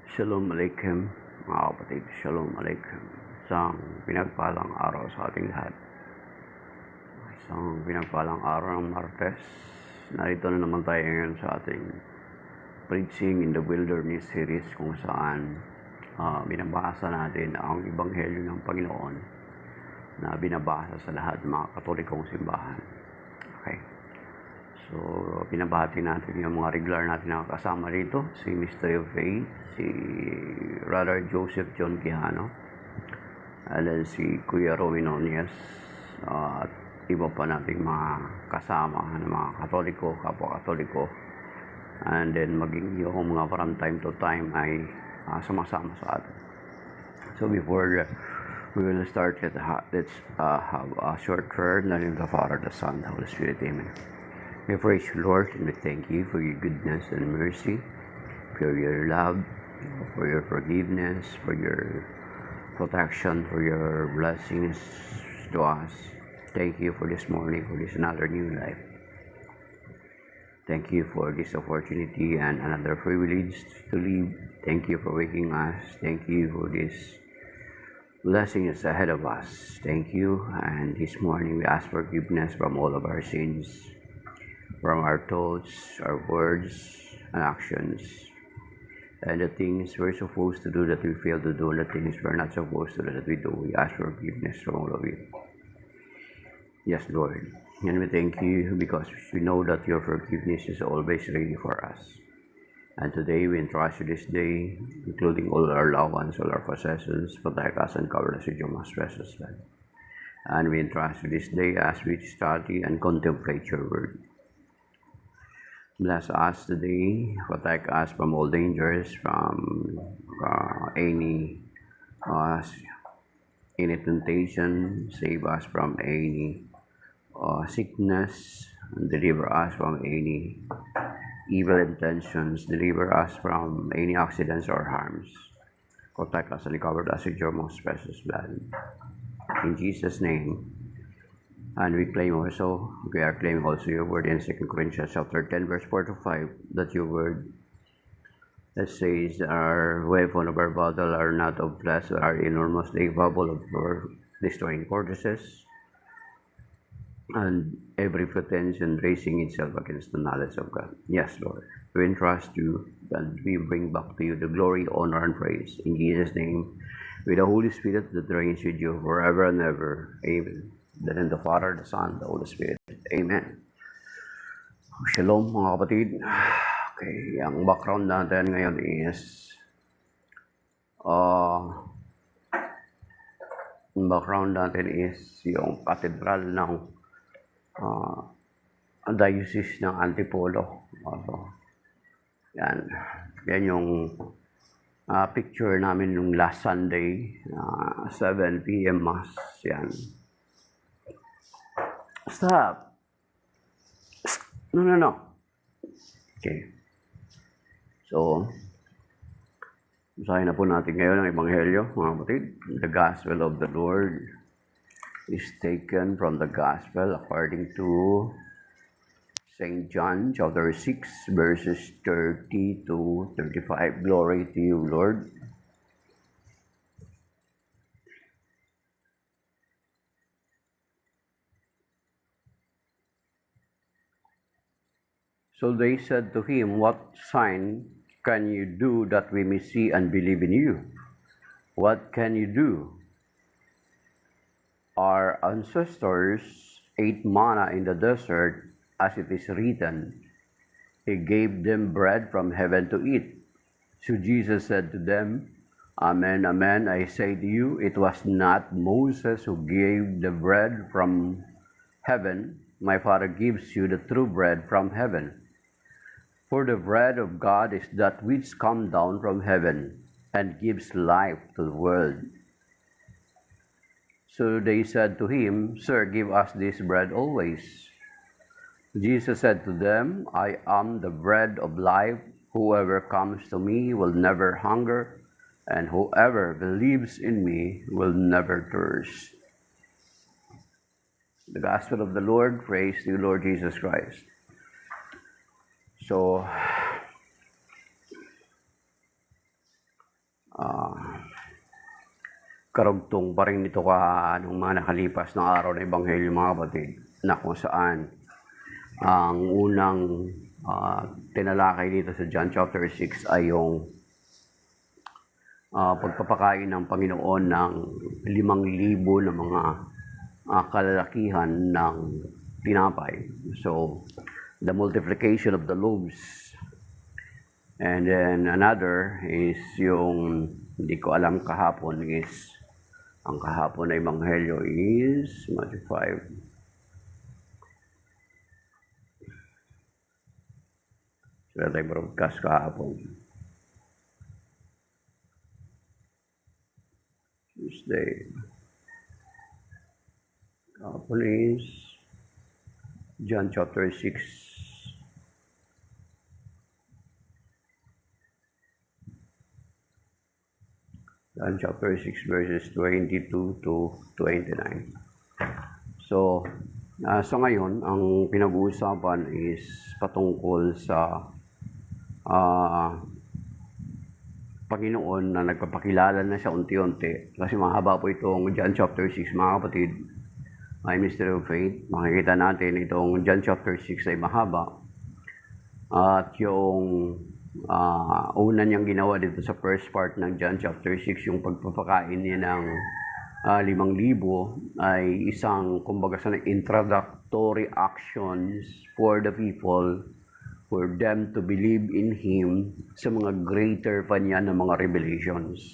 Shalom Aleichem, mga kapatid. Shalom Aleichem. Isang pinagpalang araw sa ating lahat. Isang pinagpalang araw ng Martes. Narito na naman tayo ngayon sa ating Preaching in the Wilderness series kung saan binabasa natin ang Ebanghelyo ng Panginoon na binabasa sa lahat ng mga Katolikong simbahan. Okay. So, binabati natin yung mga regular natin na kasama rito, si Mystery of Faith, si Brother Joseph John Quijano, and then si Kuya Romy Nunez, at iba pa nating mga kasama ng mga Katoliko, kapwa Katoliko, and then maging yung mga from time to time ay sumasama sa atin. So, before we will start, let's have a short prayer in the name of the Father, the Son, the Holy Spirit. Amen. We praise you, Lord, and we thank you for your goodness and mercy, for your love, for your forgiveness, for your protection, for your blessings to us. Thank you for this morning, for this another new life. Thank you for this opportunity and another privilege to live. Thank you for waking us. Thank you for this blessing is ahead of us. Thank you. And this morning we ask forgiveness from all of our sins, from our thoughts, our words, and actions, and the things we're supposed to do that we fail to do, and the things we're not supposed to do that we do. We ask forgiveness from all of you. Yes, Lord. And we thank you because we know that your forgiveness is always ready for us. And today we entrust you this day, including all our loved ones, all our possessions, protect us and cover us with your most precious blood. And we entrust you this day as we study and contemplate your word. Bless us today, protect us from all dangers, from any temptation, save us from any sickness, and deliver us from any evil intentions, deliver us from any accidents or harms. Protect us and cover us with your most precious blood. In Jesus' name. And we are claiming also your word in 2 Corinthians chapter 10, verse 4 to 5, that your word that says our weapon of our battle are not of flesh, but are enormously capable of destroying fortresses and every pretension raising itself against the knowledge of God. Yes, Lord, we entrust you and we bring back to you the glory, honor, and praise. In Jesus' name, with the Holy Spirit that reigns with you forever and ever. Amen. Then in the Father, the Son, the Holy Spirit. Amen. Shalom, mga kapatid. Okay, ang background natin ngayon is yung katedral ng Diocese ng Antipolo. Yan yung picture namin nung last Sunday, 7 p.m. Mass. Yan. Stop. No. Okay. So, basahin na po natin ngayon ang Ebanghelyo, mga kapatid. The Gospel of the Lord is taken from the Gospel according to St. John chapter 6, verses 30 to 35. Glory to you, Lord. So they said to him, "What sign can you do that we may see and believe in you? What can you do? Our ancestors ate manna in the desert, as it is written, He gave them bread from heaven to eat." So Jesus said to them, "Amen, amen, I say to you, it was not Moses who gave the bread from heaven. My Father gives you the true bread from heaven. For the bread of God is that which comes down from heaven and gives life to the world." So they said to him, "Sir, give us this bread always." Jesus said to them, "I am the bread of life. Whoever comes to me will never hunger, and whoever believes in me will never thirst." The Gospel of the Lord. Praise to you, Lord Jesus Christ. So, karugtong pa rin ito nung mga nakalipas na araw na Ebanghelyo mga kapatid, na kung saan ang unang tinalakay dito sa John chapter 6 ay yung pagpapakain ng Panginoon ng 5,000 na mga kalalakihan ng tinapay. So, the multiplication of the loaves. And then another is yung, hindi ko alam kahapon, is ang kahapon na Ebanghelyo is Matthew 5. So, tayo broadcast kahapon. Tuesday. Kahapon is John chapter 6. John chapter 6 verses 22 to 29. So, ngayon, ang pinag-uusapan is patungkol sa Panginoon na nagpapakilala na siya unti-unti. Kasi mahaba po itong John chapter 6, mga kapatid. May mystery of faith. Makikita natin itong John chapter 6 ay mahaba. At yung una niyang ginawa dito sa first part ng John chapter 6, yung pagpapakain niya ng 5,000 ay isang, kumbaga sa introductory actions for the people, for them to believe in Him sa mga greater pa niya na mga revelations.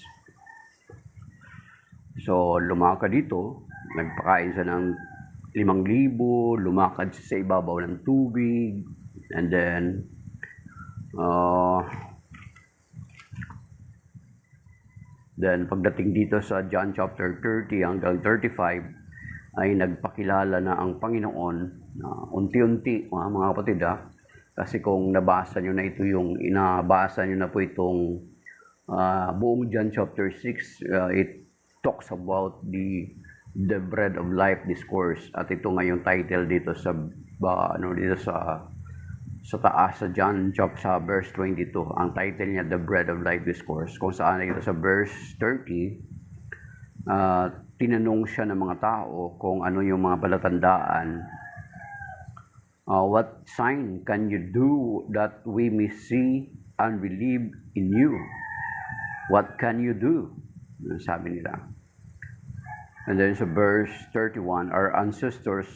So, lumakad dito, nagpakain siya ng 5,000, lumakad siya sa ibabaw ng tubig, and then, pagdating dito sa John chapter 30 hanggang 35, ay nagpakilala na ang Panginoon unti-unti, mga kapatid kasi kung nabasa nyo na ito, yung inabasa nyo na po itong buong John chapter 6, it talks about the bread of life discourse, at ito nga yung title dito sa sa taas sa John chapter sa verse 22. Ang title niya, The Bread of Life Discourse, kung saan ito sa verse 30, tinanong siya ng mga tao kung ano yung mga palatandaan. What sign can you do that we may see and believe in you? What can you do? Sabi nila. And then sa verse 31, our ancestors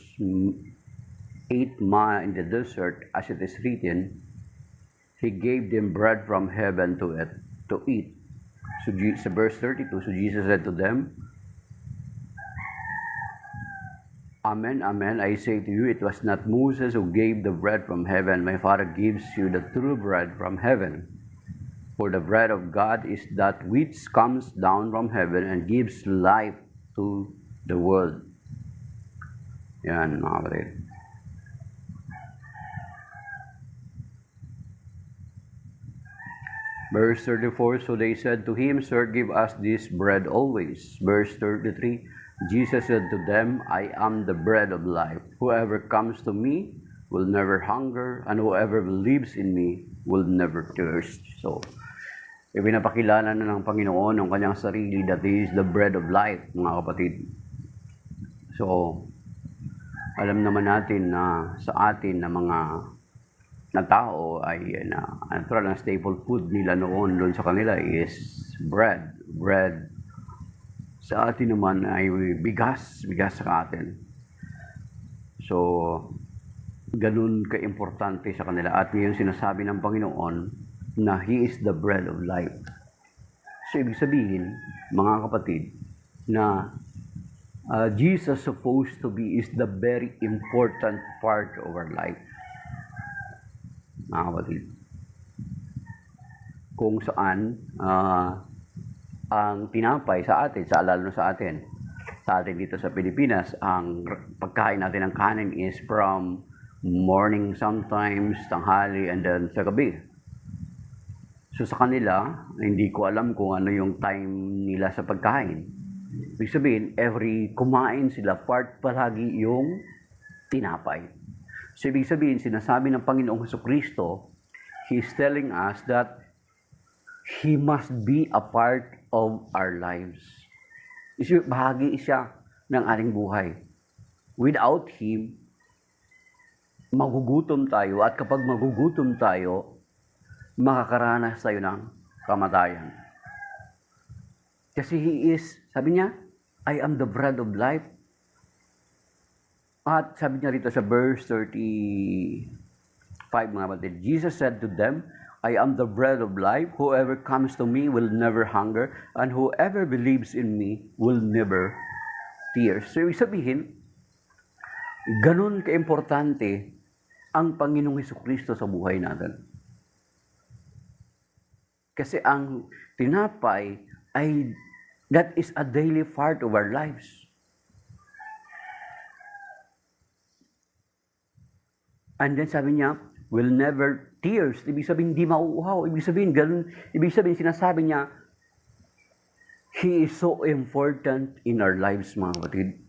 ate manna in the desert, as it is written, He gave them bread from heaven to eat. So sa verse 32, so Jesus said to them, Amen, amen, I say to you, it was not Moses who gave the bread from heaven. My Father gives you the true bread from heaven. For the bread of God is that which comes down from heaven and gives life to the world. Yan, mga kapatid. Verse 34, so they said to him, Sir, give us this bread always. Verse 33, Jesus said to them, I am the bread of life. Whoever comes to me will never hunger, and whoever believes in me will never thirst. So, ipinapakilala na ng Panginoon ng kanyang sarili that He is the bread of life, mga kapatid. So, alam naman natin na sa atin na mga na tao ay natural na staple food nila noon doon sa kanila is bread. Bread sa atin naman ay bigas sa atin. So, ganun ka-importante sa kanila. At yung sinasabi ng Panginoon na He is the bread of life. So, ibig sabihin, mga kapatid, na Jesus supposed to be is the very important part of our life. Mga kapatid, kung saan ang tinapay sa atin, lalo sa atin dito sa Pilipinas, ang pagkain natin ng kanin is from morning sometimes, tanghali, and then sa gabi. So sa kanila, hindi ko alam kung ano yung time nila sa pagkain. Ibig sabihin, every kumain sila, part palagi yung tinapay. So, ibig sabihin, sinasabi ng Panginoong Jesucristo, He is telling us that He must be a part of our lives. Bahagi siya ng ating buhay. Without Him, magugutom tayo, at kapag magugutom tayo, makakaranas tayo ng kamatayan. Kasi He is, sabi niya, I am the bread of life. At sabi niya rito sa verse 35, mga kapatid, Jesus said to them, I am the bread of life. Whoever comes to me will never hunger, and whoever believes in me will never thirst. So, ibig sabihin, ganun kaimportante ang Panginoong Hesukristo sa buhay natin. Kasi ang tinapay ay, that is a daily part of our lives. And then sabi niya, will never thirst. Ibig sabihin, hindi mauuhaw. Ibig sabihin, ganun. Ibig sabihin, sinasabi niya, He is so important in our lives, mga kapatid.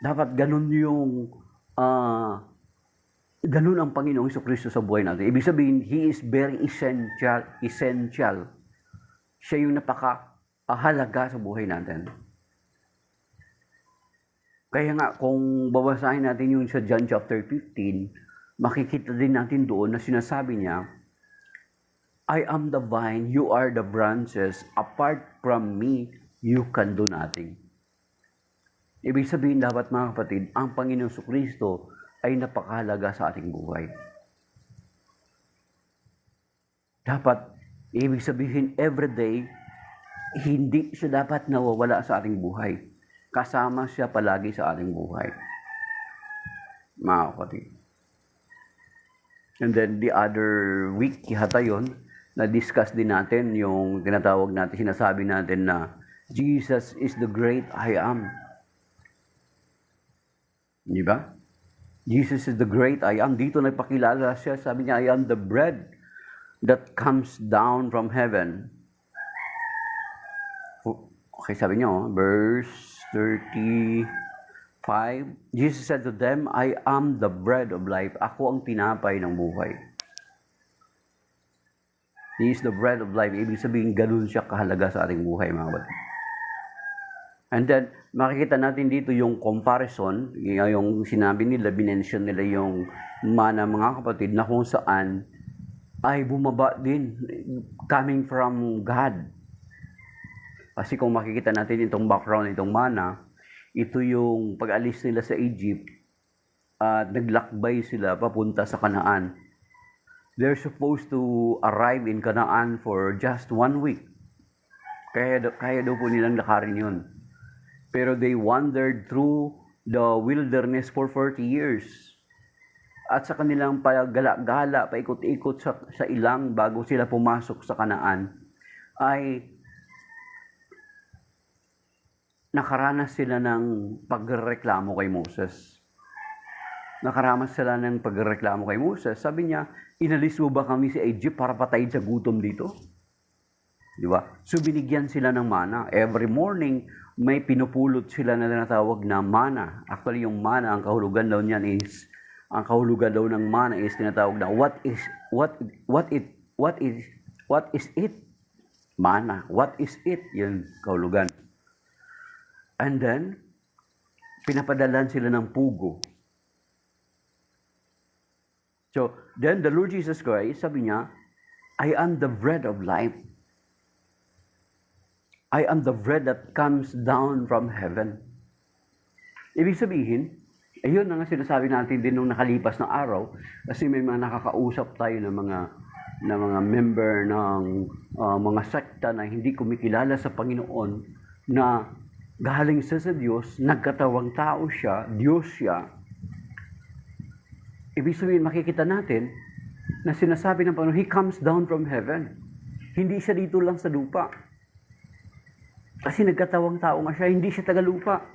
Dapat ganun yung, ganun ang Panginoong Hesukristo sa buhay natin. Ibig sabihin, He is very essential. Siya yung napakahalaga sa buhay natin. Kaya nga, kung babasahin natin yung sa John chapter 15, makikita din natin doon na sinasabi niya, I am the vine, you are the branches. Apart from me, you can do nothing. Ibig sabihin dapat, mga kapatid, ang Panginoong Jesucristo ay napakahalaga sa ating buhay. Dapat, ibig sabihin, everyday, hindi siya dapat nawawala sa ating buhay. Kasama siya palagi sa ating buhay. Mga kapatid. And then the other week, yata yun, na-discuss din natin yung tinatawag natin, sinasabi natin na Jesus is the great I am. Di ba? Jesus is the great I am. Dito nagpakilala siya, sabi niya, I am the bread that comes down from heaven. Okay, sabi niyo, verse 35, Jesus said to them, I am the bread of life. Ako ang tinapay ng buhay. He is the bread of life. Ibig sabihin, ganun siya kahalaga sa ating buhay, mga kapatid. And then, makikita natin dito yung comparison, yung sinabi nila, binention nila yung mana, mga kapatid, na kung saan ay bumaba din, coming from God. Kasi kung makikita natin itong background, itong mana, ito yung pag-alis nila sa Egypt at naglakbay sila papunta sa Canaan. They're supposed to arrive in Canaan for just 1 week. Kaya daw po nilang lakarin yun. Pero they wandered through the wilderness for 40 years. At sa kanilang pagala-gala, paikot-ikot sa ilang bago sila pumasok sa Canaan, ay nakaranas sila ng pagreklamo kay Moses. Nakaranas sila ng pagreklamo kay Moses. Sabi niya, inalis mo ba kami sa Egypt para patayin sa gutom dito? Di ba? So binigyan sila ng mana. Every morning, may pinupulot sila na tinatawag na mana. Actually, yung mana, ang kahulugan daw niyan is, ang kahulugan daw ng mana is tinatawag na what is it? Mana. What is it? Yun, kahulugan. And then, pinapadalan sila ng pugo. So, then the Lord Jesus Christ, sabi niya, I am the bread of life. I am the bread that comes down from heaven. Ibig sabihin, ayun na nga sinasabi natin din nung nakalipas na araw, kasi may mga nakakausap tayo ng mga member ng mga sekta na hindi kumikilala sa Panginoon, na galing sa Diyos, nagkatawang tao siya, Diyos siya. Ibig sabihin, makikita natin na sinasabi ng Panginoon, He comes down from heaven. Hindi siya dito lang sa lupa. Kasi nagkatawang tao nga siya, hindi siya taga-lupa.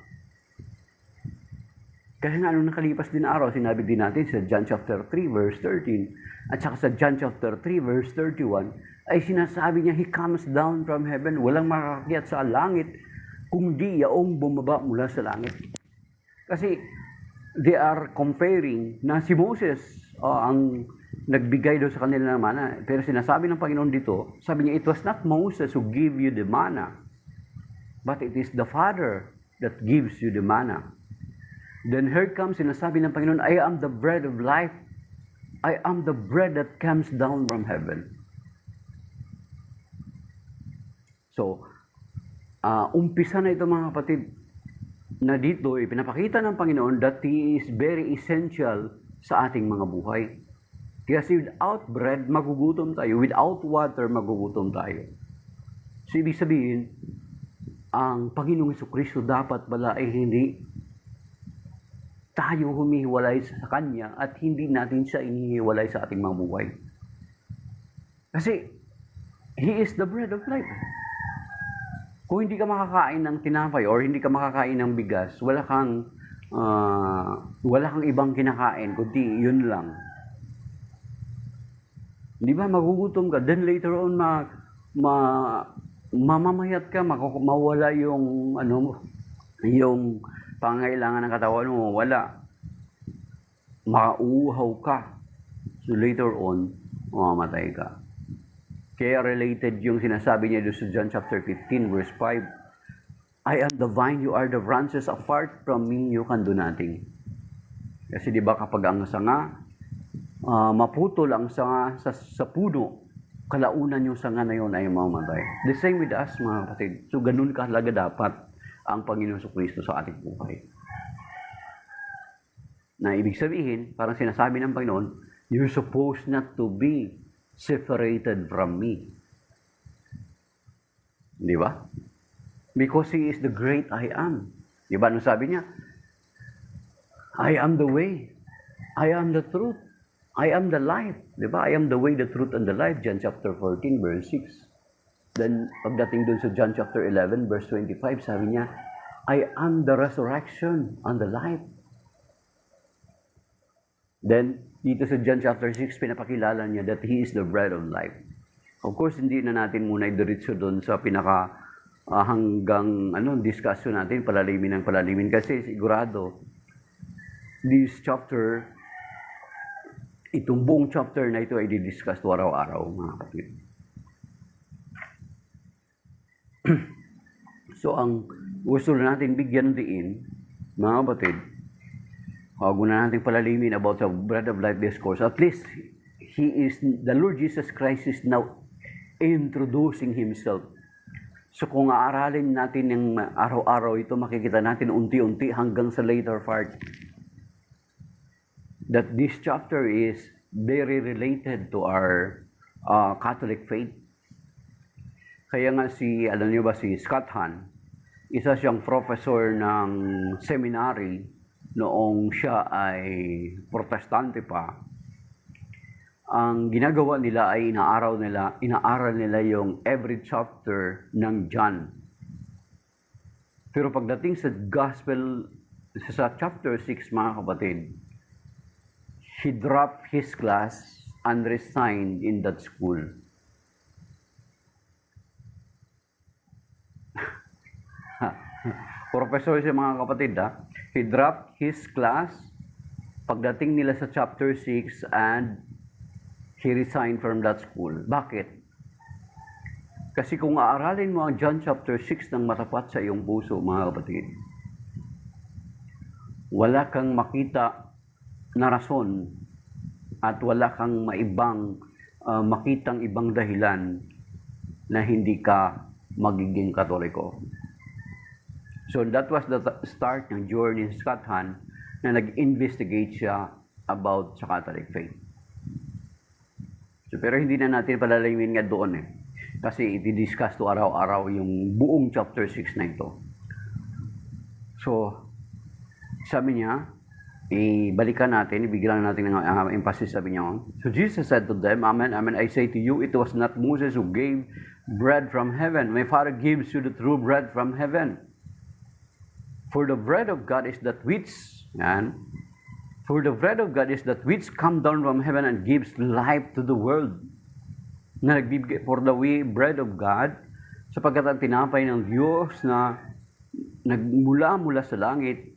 Kaya nga, nung nakalipas din araw, sinabi din natin sa John chapter 3, verse 13, at saka sa John chapter 3, verse 31, ay sinasabi niya, He comes down from heaven. Walang makakakyat sa langit, kundi yaong bumaba mula sa langit. Kasi they are comparing na si Moses ang nagbigay daw sa kanila ng mana. Pero sinasabi ng Panginoon dito, sabi niya, it was not Moses who gave you the mana. but it is the Father that gives you the manna. Then here comes, sinasabi ng Panginoon, I am the bread of life. I am the bread that comes down from heaven. So, umpisa na ito mga kapatid, na dito ipinapakita ng Panginoon that He is very essential sa ating mga buhay. Kasi without bread, magugutom tayo. Without water, magugutom tayo. So, ibig sabihin, ang Panginoong Jesucristo dapat pala ay hindi tayo humihiwalay sa Kanya at hindi natin siya inihiwalay sa ating mga buhay. Kasi, He is the bread of life. Kung hindi ka makakain ng tinapay or hindi ka makakain ng bigas, wala kang ibang kinakain, kundi yun lang. Di ba, magugutom ka, then later on, mamamayat ka, mawala yung, yung pangailangan ng katawan mo, wala. Mauuhaw ka. So later on, mamamatay ka. Kaya related yung sinasabi niya doon sa John chapter 15, verse 5. I am the vine, you are the branches. Apart from me, you can do nothing. Kasi di ba kapag ang sanga, maputol ang sanga sa puno, kalaunan yung sanga na yun ay mamamatay. The same with us, mga kapatid. So ganun kahalaga dapat ang Panginoon Jesucristo sa ating buhay. Na ibig sabihin, parang sinasabi ng Panginoon, you're supposed not to be separated from me. Di ba? Because He is the great I am. Di ba? Nung sabi niya, I am the way. I am the truth. I am the life. Di ba? I am the way, the truth, and the life. John chapter 14, verse 6. Then, pagdating dun sa John chapter 11, verse 25, sabi niya, I am the resurrection and the life. Then, dito sa John chapter 6, pinapakilala niya that He is the bread of life. Of course, hindi na natin muna idiretso doon sa pinaka hanggang discussion natin, palalimin kasi sigurado this chapter, itong buong chapter na ito ay di-discuss to araw-araw, mga kapatid. So, ang gusto natin bigyan diin, mga kapatid, huwag na natin palalimin about the bread of life discourse. At least, the Lord Jesus Christ is now introducing Himself. So kung aaralin natin ng araw-araw ito, makikita natin unti-unti hanggang sa later part that this chapter is very related to our Catholic faith. Kaya nga alam niyo ba si Scott Hahn, isa siyang professor ng seminary noong siya ay protestante pa. Ang ginagawa nila ay inaaral nila yung every chapter ng John. Pero pagdating sa gospel, sa chapter 6, mga kapatid, he dropped his class and resigned in that school. Professor siya, mga kapatid, he dropped his class pagdating nila sa chapter 6 and he resigned from that school. Bakit? Kasi kung aaralin mo ang John chapter 6 ng matapat sa iyong puso, mga kapatid, wala kang makita na rason at wala kang makitang ibang dahilan na hindi ka magiging Katoliko. So that was the start ng journey ni Scott Hahn na nag-investigate siya about sa Catholic faith. So, pero hindi na natin palalamin nga doon kasi i-discuss to araw-araw yung buong chapter 6 na ito. So, sabi niya, ibalikan natin, ibigyan natin ng emphasis, sabi niya. So, Jesus said to them, Amen, amen, I say to you, it was not Moses who gave bread from heaven. My Father gives you the true bread from heaven. For the bread of God is that which, for the bread of God is that which come down from heaven and gives life to the world. For the bread of God, sapagkat ang tinapay ng Diyos na nagmula sa langit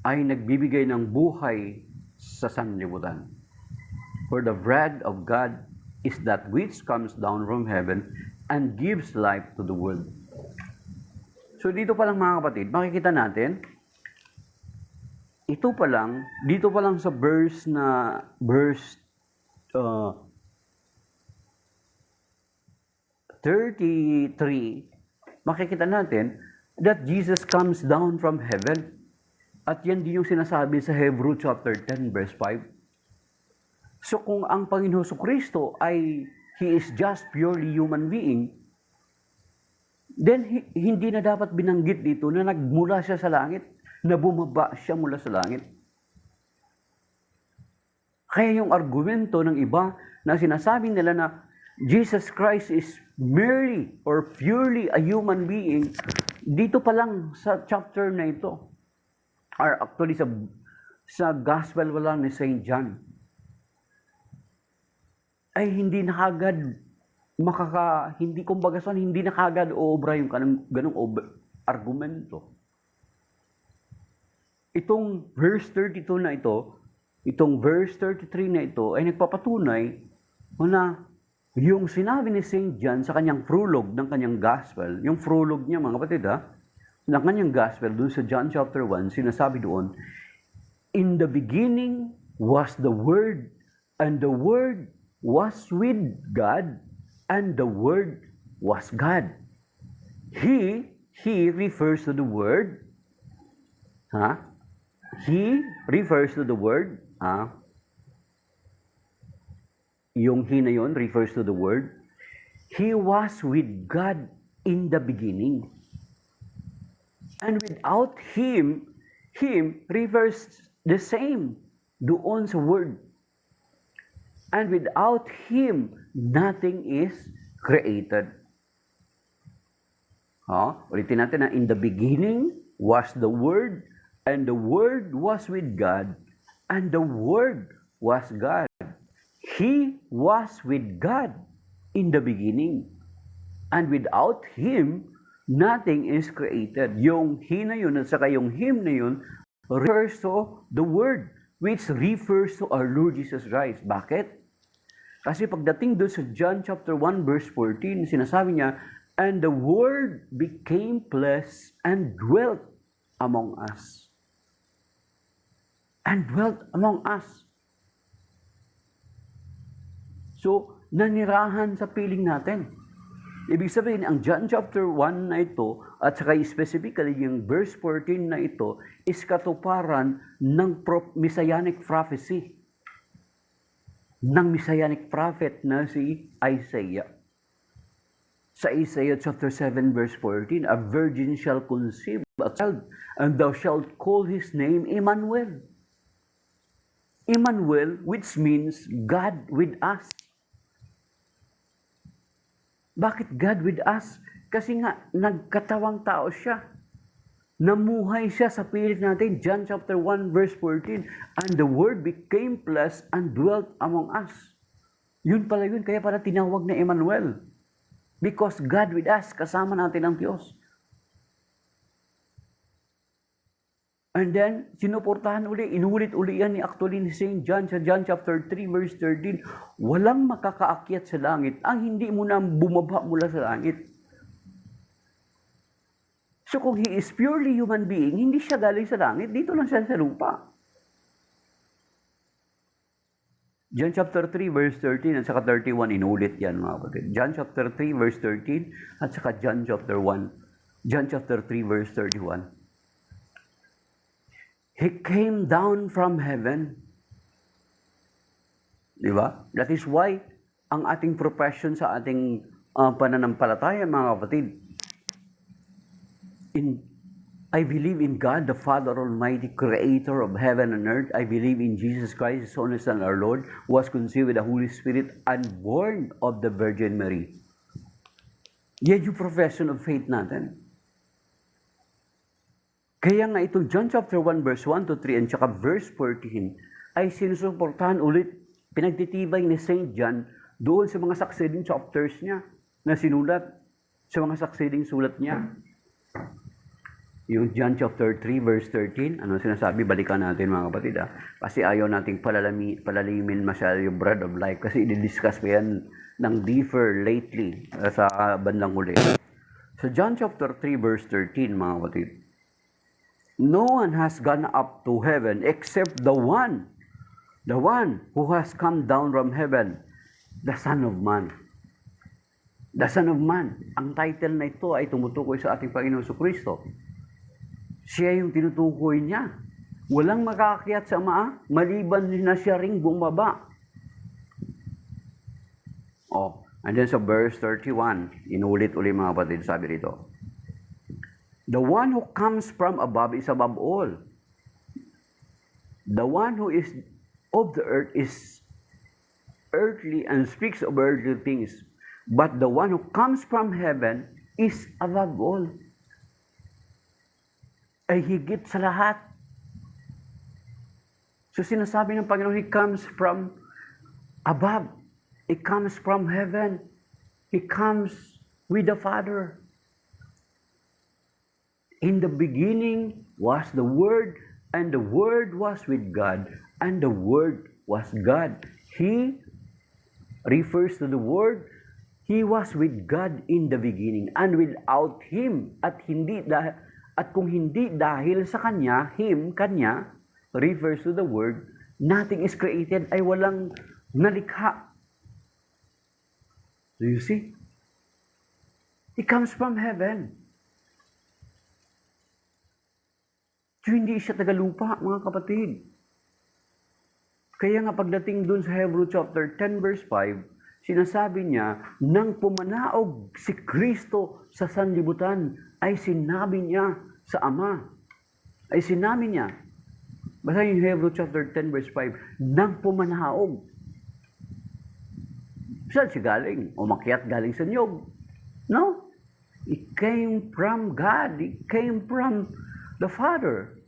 ay nagbibigay ng buhay sa sanlibutan. For the bread of God is that which comes down from heaven and gives life to the world. So dito pa lang mga kapatid, makikita natin, dito pa lang sa verse uh, 33, makikita natin that Jesus comes down from heaven. At yan din yung sinasabi sa Hebrew chapter 10 verse 5. So kung ang Panginoon Kristo ay He is just purely human being, then hindi na dapat binanggit dito na nagmula siya sa langit, na bumaba siya mula sa langit. Kaya yung argumento ng iba na sinasabi nila na Jesus Christ is merely or purely a human being, dito pa lang sa chapter na ito, or actually sa gospel wala ni St. John, ay hindi na kagad hindi na kagad oobra yung ganong argumento. Itong verse 32 na ito, itong verse 33 na ito ay nagpapatunay na yung sinabi ni St. John sa kanyang prologue ng kanyang gospel, yung prologue niya mga kapatid ng kanyang gospel doon sa John chapter 1, sinasabi doon, in the beginning was the Word, and the Word was with God, and the Word was God. He refers to the Word. He refers to the Word. Yung he na yun refers to the Word. He was with God in the beginning. And without Him refers the same doon sa Word. And without Him, nothing is created. Ulitin natin na in the beginning was the Word, and the Word was with God, and the Word was God. He was with God in the beginning. And without Him, nothing is created. Yung He na yun at saka yung Him na yun refers to the Word, which refers to our Lord Jesus Christ. Bakit? Kasi pagdating doon sa John chapter 1 verse 14, sinasabi niya, and the Word became flesh and dwelt among us. And dwelt among us. So, nanirahan sa piling natin. Ibig sabihin, ang John chapter 1 na ito, at saka specifically yung verse 14 na ito, is katuparan ng messianic prophecy. Ng messianic prophet na si Isaiah. Sa Isaiah chapter 7 verse 14, a virgin shall conceive a child, and thou shalt call his name Emmanuel. Emmanuel, which means God with us. Bakit God with us? Kasi nga, nagkatawang tao siya. Namuhay siya sa pilit natin. John chapter 1 verse 14. And the Word became flesh and dwelt among us. Yun pala yun. Kaya pala tinawag na Emmanuel. Because God with us, kasama natin ang Diyos. And then, sinuportahan inulit-uli yan ni St. John sa John chapter 3 verse 13. Walang makakaakyat sa langit ang hindi mo na bumaba mula sa langit. So kung He is purely human being, hindi siya galing sa langit, dito lang siya sa lupa. John chapter 3 verse 13 at saka 31, inulit yan mga kapatid. John chapter 3 verse 13 at saka John chapter 1. John chapter 3 verse 31. He came down from heaven. Di ba? That is why ang ating profession sa ating pananampalataya mga kapatid, I believe in God, the Father Almighty, Creator of heaven and earth. I believe in Jesus Christ, His only Son, our Lord, who was conceived with the Holy Spirit and born of the Virgin Mary. Yan yung profession of faith natin. Kaya nga itong John chapter 1 verse 1 to 3 and saka verse 14 ay sinusuportahan ulit, pinagtitibay ni St. John doon sa mga succeeding chapters niya na sinulat, sa mga succeeding sulat niya. Yung John chapter 3 verse 13, ano sinasabi? Balikan natin mga kapatid Kasi ayaw nating palalimin masyado yung bread of life kasi i-discuss pa yan ng deeper lately sa bandang huli. Sa John chapter 3 verse 13, mga kapatid, no one has gone up to heaven except the one who has come down from heaven, the Son of Man. The Son of Man. Ang title na ito ay tumutukoy sa ating Panginoon Kristo. Siya yung tinutukoy niya. Walang makaakyat sa Ama, maliban na siya ring bumaba. And then sa verse 31, inulit-uli mga kapatid, sabi rito, the one who comes from above is above all. The one who is of the earth is earthly and speaks of earthly things. But the one who comes from heaven is above all. Ay higit sa lahat. So sinasabi ng Panginoon, He comes from above. He comes from heaven. He comes with the Father. In the beginning was the Word, and the Word was with God, and the Word was God. He refers to the Word. He was with God in the beginning, and without Him, at kung hindi dahil sa Kanya, Him, Kanya, refers to the Word, nothing is created, ay walang nalikha. Do you see? He comes from heaven. So, hindi siya tagalupa, mga kapatid. Kaya nga pagdating dun sa Hebrew chapter 10 verse 5, sinasabi niya, nang pumanaog si Kristo sa sanlibutan, ay sinabi niya sa Ama. Ay sinabi niya, basta yung Hebrew chapter 10 verse 5, nang pumanaog. Saan siya galing? Umakyat galing sa niyog. No. It came from God. It came from the Father.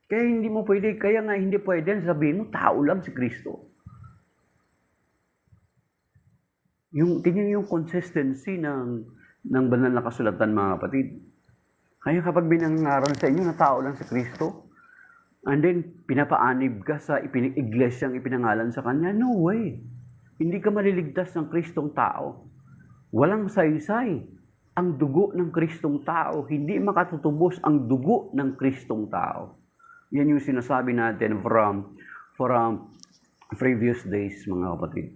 Kaya hindi mo pwede, kaya nga hindi pwede sabihin mo, tao lang si Kristo. Tingnan yung consistency ng banal na kasulatan, mga kapatid. Kaya kapag binangaral sa inyo na tao lang si Kristo, and then, pinapaanib ka sa iglesyang ipinangalan sa Kanya. No way. Hindi ka maliligtas ng Kristong tao. Walang saysay. Ang dugo ng Kristong tao, hindi makatutubos ang dugo ng Kristong tao. Yan yung sinasabi natin from previous days, mga kapatid.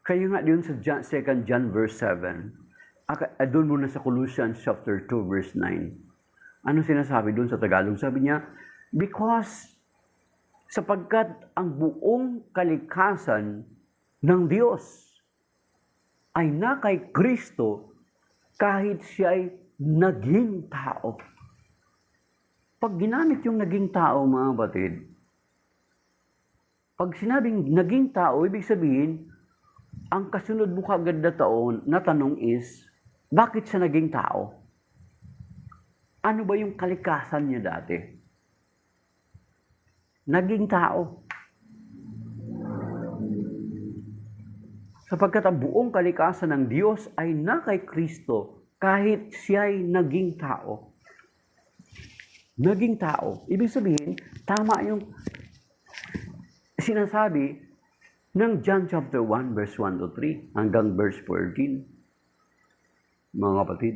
Kaya nga doon sa 2 John verse 7, doon muna sa Colossians chapter 2 verse 9, ano sinasabi doon sa Tagalog? Sabi niya, sapagkat ang buong kalikasan ng Diyos ay na kay Kristo kahit siya ay naging tao. Pag ginamit yung naging tao, mga kapatid, pag sinabing naging tao, ibig sabihin, ang kasunod mo kagad na tanong is, bakit siya naging tao? Ano ba yung kalikasan niya dati? Naging tao. Sapagkat ang buong kalikasan ng Diyos ay na kay Kristo kahit siya'y naging tao. Naging tao. Ibig sabihin, tama yung sinasabi ng John chapter 1 verse 1 to 3 hanggang verse 14. Mga kapatid,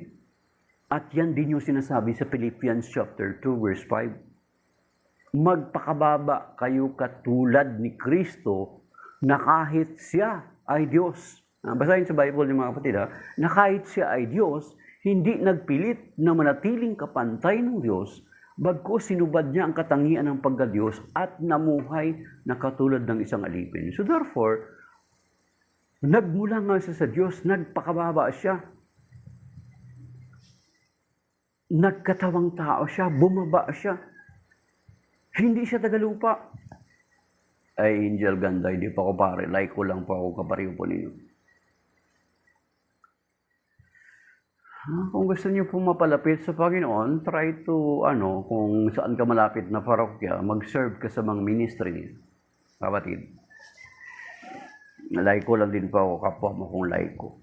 at yan din yung sinasabi sa Philippians chapter 2 verse 5. Magpakababa kayo katulad ni Kristo na kahit siya ay Diyos. Basahin sa Bible ng mga kapatid, na kahit siya ay Diyos, hindi nagpilit na manatiling kapantay ng Diyos, bagkus sinubad niya ang katangian ng pagka-Diyos at namuhay na katulad ng isang alipin. So therefore, nagmula nga siya sa Diyos, nagpakababa siya. Nagkatawang tao siya, bumaba siya. Hindi siya tagalupa. Ay, Angel ganda, hindi pa ako pare. Like ko lang po ako, kapariho po ninyo. Kung gusto niyo po mapalapit sa Panginoon, try to, kung saan ka malapit na parokya, mag-serve ka sa mga ministry. Kapatid. Like ko lang din po ako, kapwa mo kung like ko.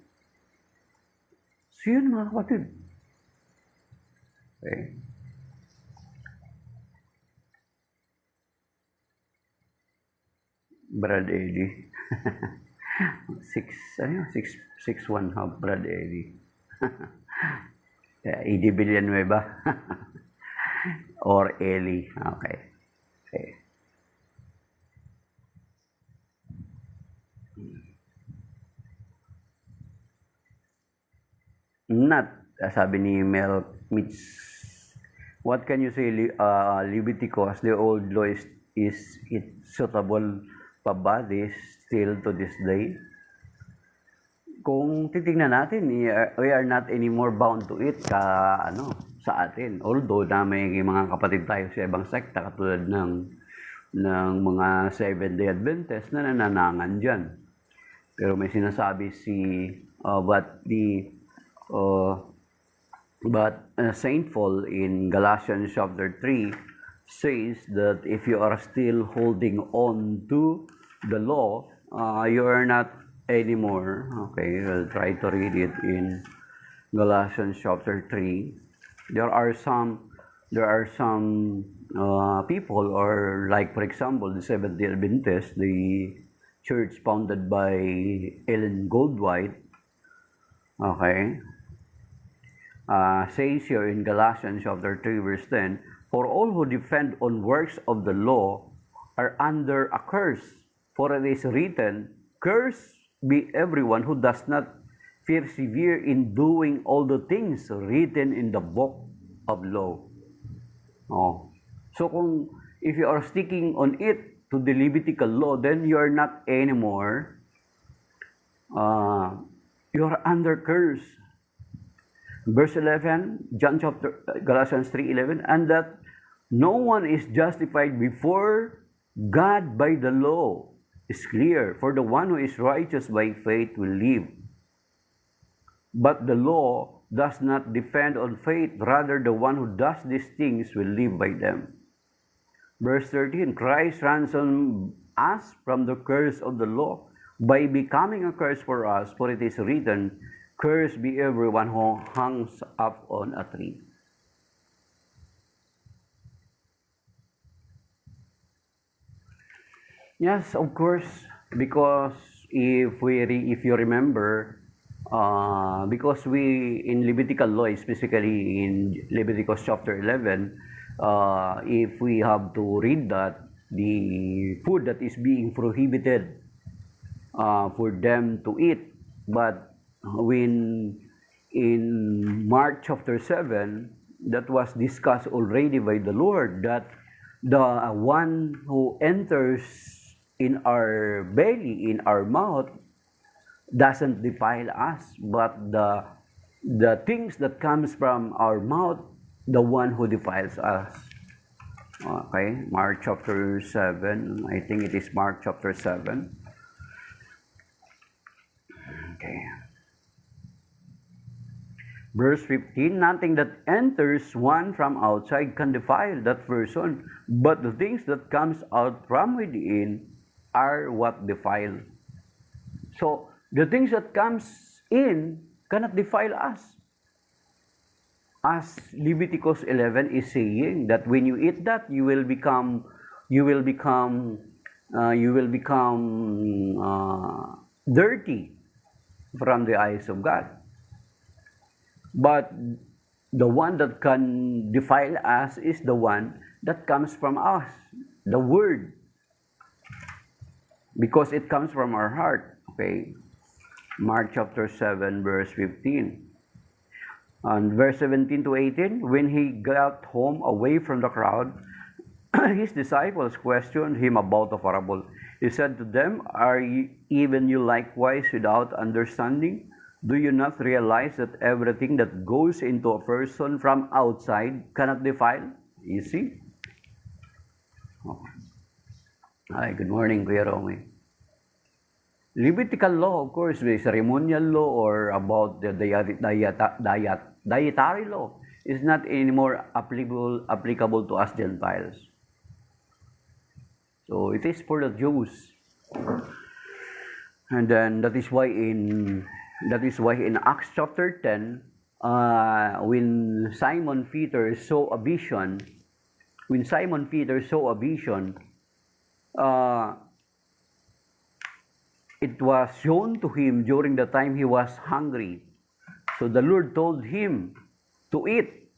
So yun, mga kapatid. Okay. Brad Eddie. One half, Brad Eddie. Eddie Villanueva. Or Eli. Okay. Okay. Not, sabi ni Mel Mitch, what can you say, Leviticus, the old law is it suitable pa ba this still to this day? Kung titingnan natin, we are not anymore bound to it sa atin. Although na may mga kapatid tayo sa ibang sekta katulad ng mga Seventh-day Adventist na nananangan dyan. Pero may sinasabi Saint Paul in Galatians chapter 3 says that if you are still holding on to the law, you are not anymore. Okay, I'll try to read it in Galatians chapter 3. There are some people, or like for example the Seventh-day Adventist, the church founded by Ellen Goldwhite. Okay. Says here in Galatians chapter 3 verse 10, for all who depend on works of the law are under a curse, for it is written, curse be everyone who does not persevere in doing all the things written in the book of law. So if you are sticking on it to the Levitical law, then you are not anymore, you are under curse. Verse 11, Galatians 3:11, and that no one is justified before God by the law is clear, for the one who is righteous by faith will live. But the law does not depend on faith, rather the one who does these things will live by them. Verse 13, Christ ransomed us from the curse of the law by becoming a curse for us, for it is written, cursed be everyone who hangs up on a tree. Yes, of course, because if you remember, because we in Levitical law, specifically in Leviticus chapter 11, if we have to read that, the food that is being prohibited for them to eat, but when in Mark chapter 7, that was discussed already by the Lord, that the one who enters in our belly, in our mouth, doesn't defile us, but the things that comes from our mouth, the one who defiles us. Okay, Mark chapter 7, I think it is Mark chapter 7. Okay. Verse 15, nothing that enters one from outside can defile that person, but the things that comes out from within are what defile. So, the things that comes in cannot defile us. As Leviticus 11 is saying that when you eat that, you will become dirty from the eyes of God. But the one that can defile us is the one that comes from us, the word, because it comes from our heart. Okay, Mark chapter 7 verse 15. And verse 17 to 18, when he got home away from the crowd, his disciples questioned him about the parable. He said to them, are even you likewise without understanding? Do you not realize that everything that goes into a person from outside cannot defile? You see? Oh. Hi, good morning, Kuya Romy. Levitical law, of course, the ceremonial law or about the dietary law is not anymore applicable to us Gentiles. So it is for the Jews. And then that is why in Acts chapter 10, when Simon Peter saw a vision, it was shown to him during the time he was hungry. So the Lord told him to eat,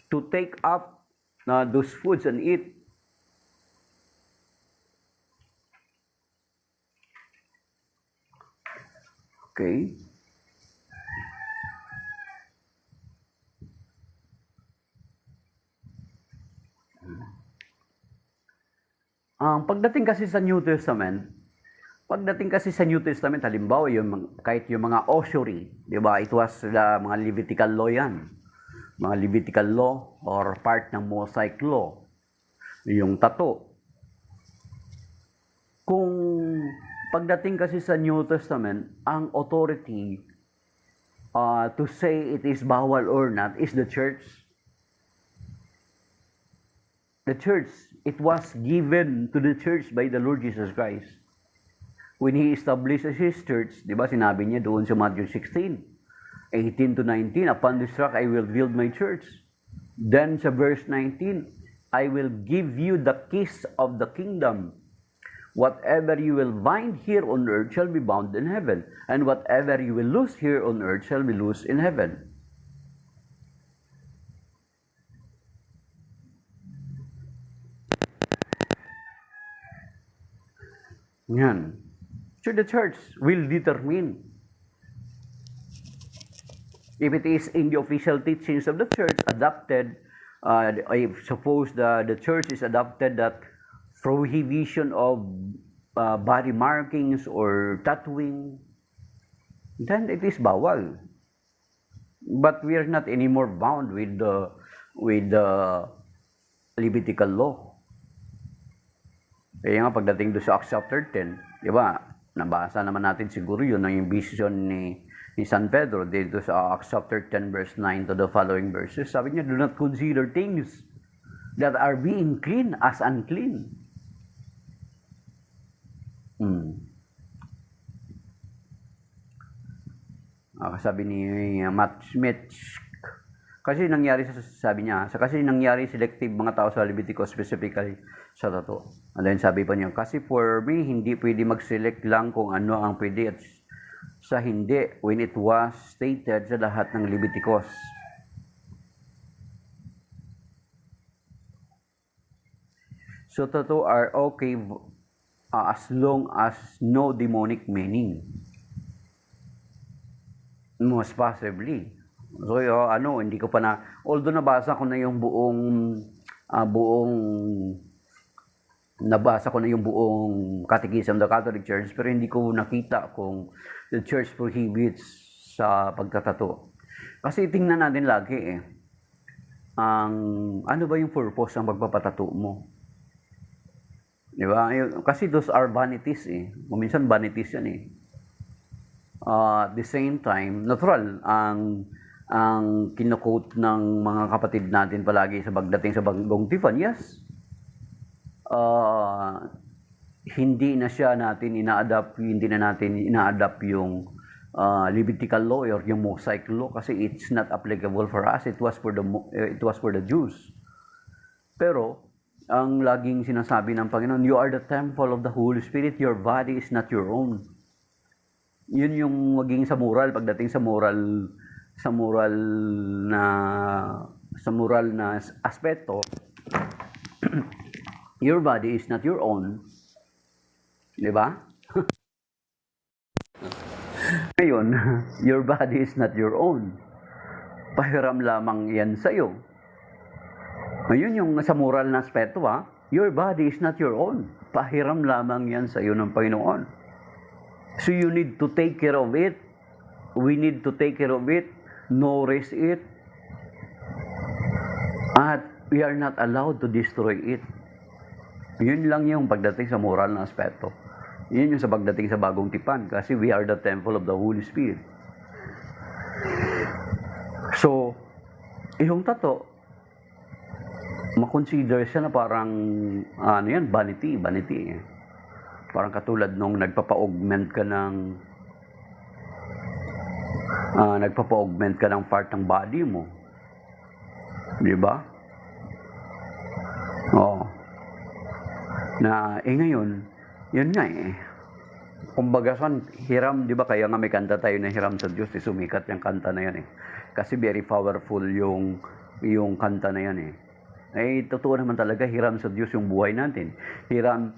to take up those foods and eat. Okay? Pagdating kasi sa New Testament, halimbawa, kahit yung mga ossuary, di ba, it was mga Levitical law yan. Mga Levitical law or part ng Mosaic law. Yung tattoo. Kung pagdating kasi sa New Testament, ang authority to say it is bawal or not is the church. The church, it was given to the church by the Lord Jesus Christ. When He establishes His church, di ba sinabi niya doon sa Matthew 16, 18 to 19, upon this rock I will build my church. Then sa verse 19, I will give you the keys of the kingdom. Whatever you will bind here on earth shall be bound in heaven, and whatever you will loose here on earth shall be loosed in heaven. Yan. So the church will determine if it is in the official teachings of the church adopted, if suppose the church is adopted that prohibition of body markings or tattooing, then it is bawal. But we are not anymore bound with the Levitical law. Kaya nga pagdating doon sa Acts chapter 10, di ba? Nabasa naman natin siguro yun yung vision ni San Pedro dito sa Acts chapter 10 verse 9 to the following verses. Sabi niya, do not consider things that are being clean as unclean. Sabi ni Matt Smith, kasi nangyari selective mga tao sa Leviticus, specifically sa tattoo. And then sabi pa niya, kasi for me, hindi pwede mag-select lang kung ano ang pwede at sa hindi when it was stated sa lahat ng Leviticus. So tattoo are okay as long as no demonic meaning. Most possibly. So hindi ko pa na, although nabasa ko na yung buong Catechism of the Catholic Church, pero hindi ko nakita kung the Church prohibits sa pagtatato. Kasi tingnan natin lagi ano ba yung purpose ng pagpapatato mo? Di ba? Kasi those are vanities Minsan vanities yan at the same time, natural ang kino-quote ng mga kapatid natin palagi sa pagdating sa bagong tipan, yes. Hindi na natin ina-adapt yung Levitical law or yung Mosaic law kasi it's not applicable for us. It was for the Jews. Pero ang laging sinasabi ng Panginoon, you are the temple of the Holy Spirit. Your body is not your own. Yun yung maging sa moral, pagdating sa moral na aspeto. Your body is not your own. Di ba? Ngayon, your body is not your own. Pahiram lamang yan sa'yo. Ngayon yung sa moral na aspeto your body is not your own. Pahiram lamang yan sa'yo ng Panginoon. So you need to take care of it. We need to take care of it, nourish it, at we are not allowed to destroy it. Yun lang yung pagdating sa moral na aspeto. Yun yung sa pagdating sa bagong tipan kasi we are the temple of the Holy Spirit. So, yung tato, makonsider siya na parang vanity. Parang katulad nung nagpapa-augment ka ng part ng body mo. Di ba? Na ngayon, yun nga Kumbaga san, hiram, di ba? Kaya nga may kanta tayo na hiram sa Diyos, sumikat yung kanta na yan eh. Kasi very powerful yung kanta na yan eh. Totoo naman talaga, hiram sa Diyos yung buhay natin. Hiram,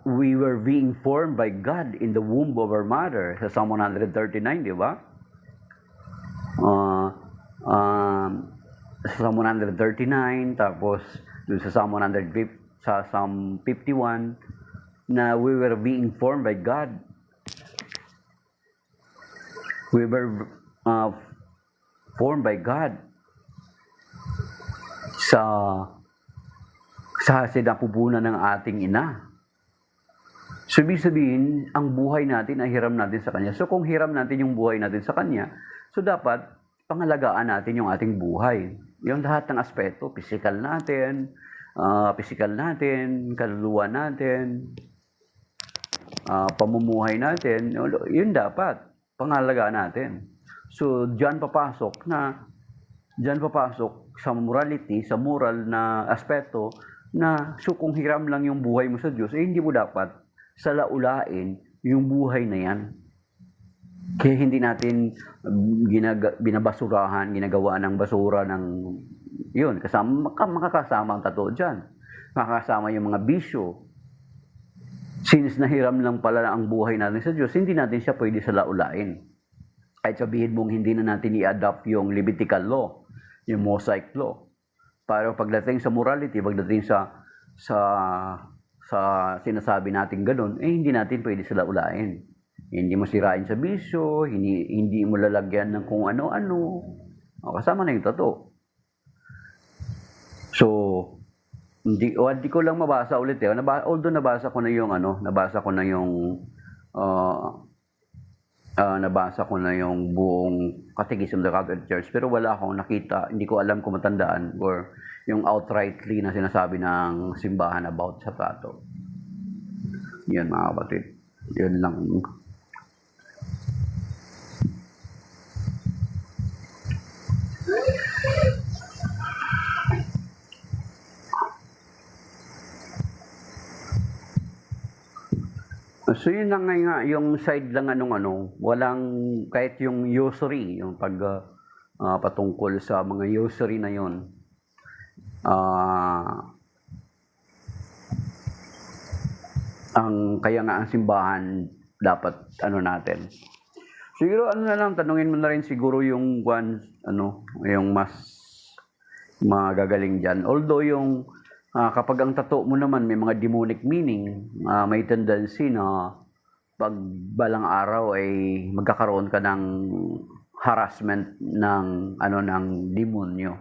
we were being formed by God in the womb of our mother, sa Psalm 139, di ba? Sa Psalm 139, tapos dun sa Psalm 150, sa Psalm 51, na we were being formed by God. We were formed by God sa sinapupunan ng ating ina. So, ibig sabihin, ang buhay natin ay hiram natin sa Kanya. So, kung hiram natin yung buhay natin sa Kanya, so dapat pangalagaan natin yung ating buhay. Yung lahat ng aspeto, physical natin, kaluluwa natin, pamumuhay natin, yun dapat pangalagaan natin. So, diyan papasok sa morality, sa moral na aspeto, na so kung hiram lang yung buhay mo sa Diyos, hindi mo dapat salaulain yung buhay na yan. Kaya hindi natin binabasurahan, ginagawa ng basura ng yun, makakasama ang tato dyan. Makakasama yung mga bisyo. Since nahiram lang pala ang buhay natin sa Diyos, hindi natin siya pwede salaulain. Kahit sabihin mong hindi na natin i-adopt yung Levitical law, yung Mosaic law. Pero pagdating sa morality, pagdating sa sinasabi natin ganun, hindi natin pwede salaulain. Hindi mo sirain sa bisyo, hindi mo lalagyan ng kung ano-ano. Kasama na yung tato. So, hindi ko lang mabasa ulit eh. Although nabasa ko na yung buong Catechism of the Catholic Church, pero wala akong nakita, hindi ko alam kung matandaan or yung outrightly na sinasabi ng simbahan about sa tato. Yan mga kapatid. Yun lang. So yun lang nga, yung side lang walang kahit yung usury, yung patungkol sa mga usury na yun. Kaya nga ang simbahan dapat natin. Siguro na lang, tanungin mo na rin siguro yung yung mas magagaling diyan. Although yung kapag ang tato mo naman may mga demonic meaning, may tendency na pag balang araw ay magkakaroon ka ng harassment ng demonyo.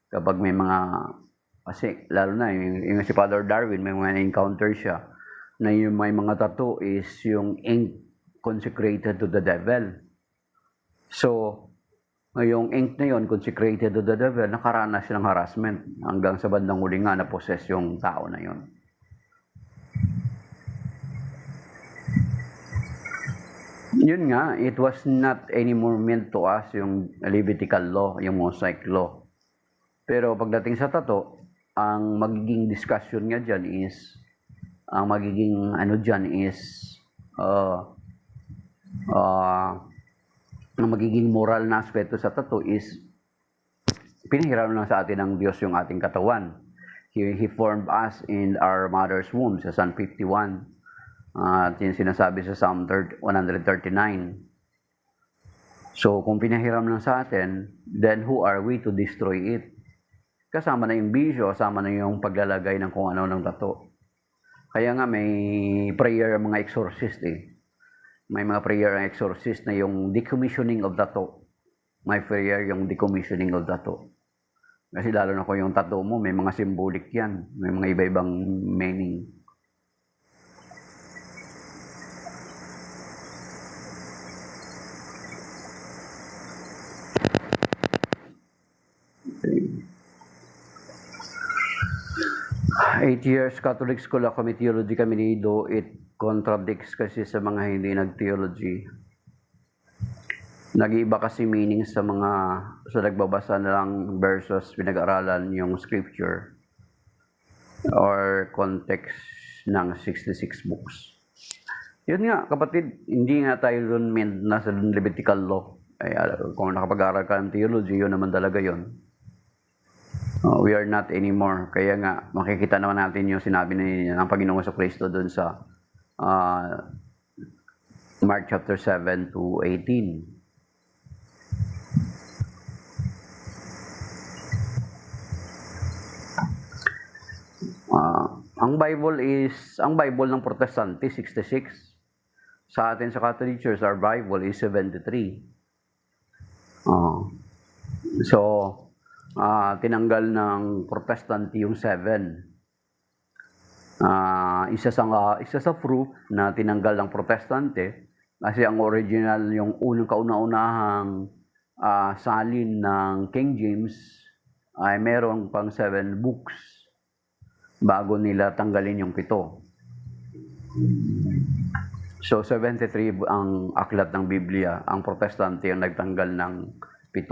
Kapag may mga, kasi lalo na yung si Father Darwin, may mga encounter siya na yung may mga tattoo is yung ink consecrated to the devil. So, yung ink na yon consecrated to the devil, nakaranas siya ng harassment hanggang sa bandang huli nga na-possess yung tao na yon. Yun nga, it was not anymore meant to us yung Levitical law, yung Mosaic law. Pero pagdating sa tato, ang magiging discussion nga dyan is, ang magiging ang magiging moral na aspeto sa tato is, pinahiram lang sa atin ng Diyos yung ating katawan. He formed us in our mother's womb, sa Psalm 51. At yung sinasabi sa Psalm 139. So, kung pinahiram lang sa atin, then who are we to destroy it? Kasama na yung bisyo, kasama na yung paglalagay ng kung ano ng tato. Kaya nga may prayer mga exorcist eh. May mga prayer ng exorcist na yung decommissioning of tato. May prayer yung decommissioning of tato. Kasi lalo na kung yung tato mo, may mga symbolic yan. May mga iba-ibang meaning. Okay. 8 years Catholic School ako, may theology kami ni Ido. It contradicts kasi sa mga hindi nag-theology. Nag-iiba kasi meaning sa nagbabasa na lang versus pinag-aralan yung scripture or context ng 66 books. Yun nga, kapatid, hindi nga tayo doon nasa Levitical law. Ay, kung nakapag-aral ka ng theology, yun naman talaga yun. We are not anymore. Kaya nga, makikita naman natin yung sinabi ng Panginoong Kristo doon sa Mark chapter 7 to 18. Ang Bible ng Protestante 66. Sa atin sa Catholic Church, our Bible is 73. So, tinanggal ng Protestant yung 7. Isa sa proof na tinanggal ng Protestante kasi ang original, yung unang kauna-unahang salin ng King James ay meron pang 7 books bago nila tanggalin yung 7. So, 73 ang aklat ng Biblia. Ang Protestante ang nagtanggal ng 7.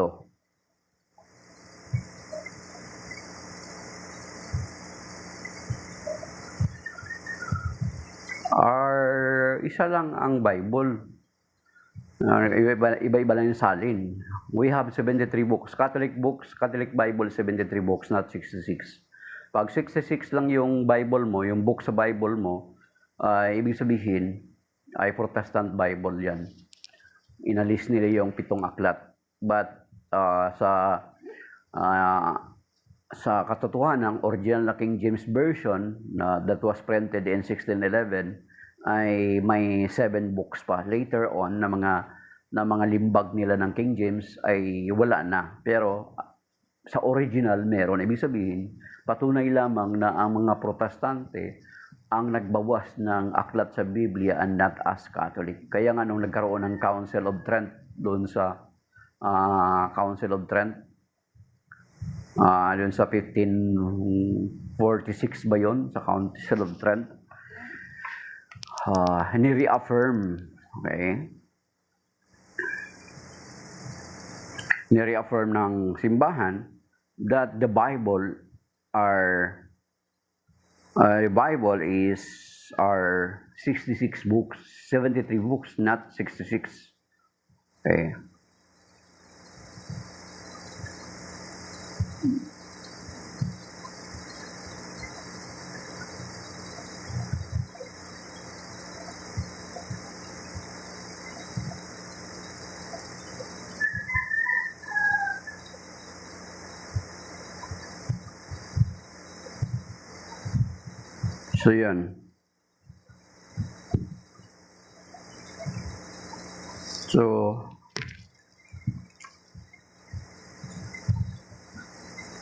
Isa lang ang Bible. Iba-iba lang yung salin. We have 73 books. Catholic Bible, 73 books, not 66. Pag 66 lang yung Bible mo, yung book sa Bible mo, ibig sabihin, ay Protestant Bible yan. Inalis nila yung 7 aklat. But sa katotohanan, ng original na King James Version that was printed in 1611 ay may 7 books pa. Later on, na mga limbag nila ng King James ay wala na. Pero sa original meron. Ibig sabihin, patunay lamang na ang mga Protestante ang nagbawas ng aklat sa Biblia and not as Catholic. Kaya nga nung nagkaroon ng Council of Trent doon sa Council of Trent, doon sa 1546 ba yun, sa Council of Trent, ni-reaffirm, okay? Ni-reaffirm ng simbahan that the Bible is 66 books, 73 books, not 66. Okay. So, yun. So,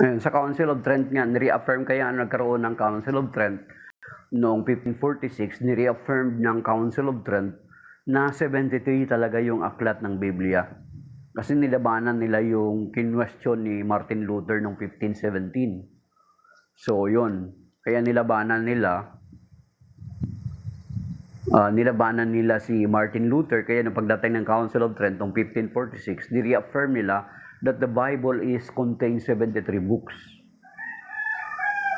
ayun, sa Council of Trent nga, ni-reaffirm kaya nagkaroon ng Council of Trent noong 1546, ni-reaffirm ng Council of Trent na 73 talaga yung aklat ng Biblia. Kasi nilabanan nila yung kinwestiyon ni Martin Luther noong 1517. So, yun. Kaya nilabanan nila si Martin Luther. Kaya nung pagdating ng Council of Trent noong 1546, ni-reaffirm nila that the Bible contains 73 books.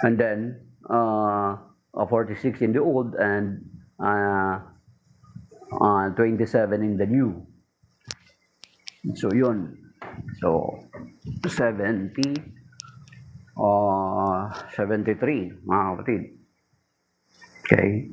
And then, 46 in the Old and 27 in the New. So, yun. So, 73, mga kapatid. Okay.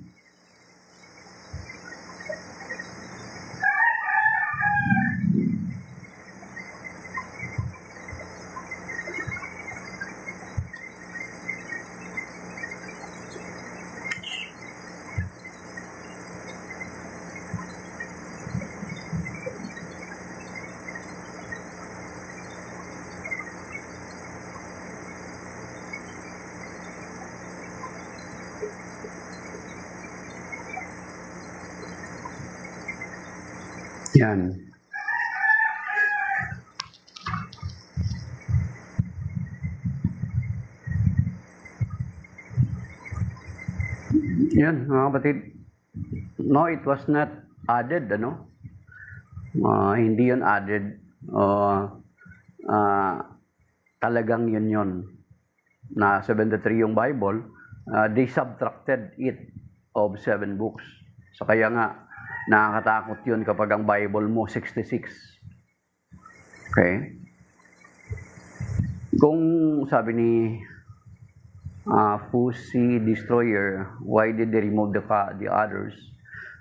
Yan. Yan, mga kapatid. No, it was not added, ano? Hindi yun added. Talagang yun. Na 73 yung Bible. They subtracted it of 7 books. So, kaya nga, Nakakatakot yun kapag ang Bible mo 66. Okay? Kung sabi ni Pussy Destroyer, why did they remove the others?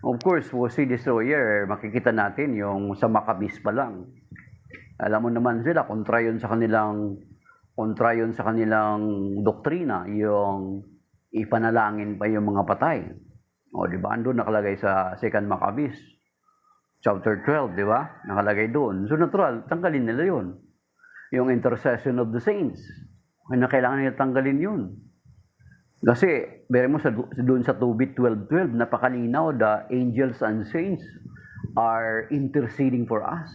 Of course, Pussy Destroyer, makikita natin yung sa Maccabees pa lang. Alam mo naman sila, kontra yun sa kanilang doktrina, yung ipanalangin pa yung mga patay. O, di ba? Andun nakalagay sa 2 Maccabees, chapter 12, di ba? Nakalagay doon. So, natural, tanggalin nila yun. Yung intercession of the saints. Na kailangan nila tanggalin yun. Kasi, bere mo doon sa 2 bit 12:12, napakalinaw, the angels and saints are interceding for us.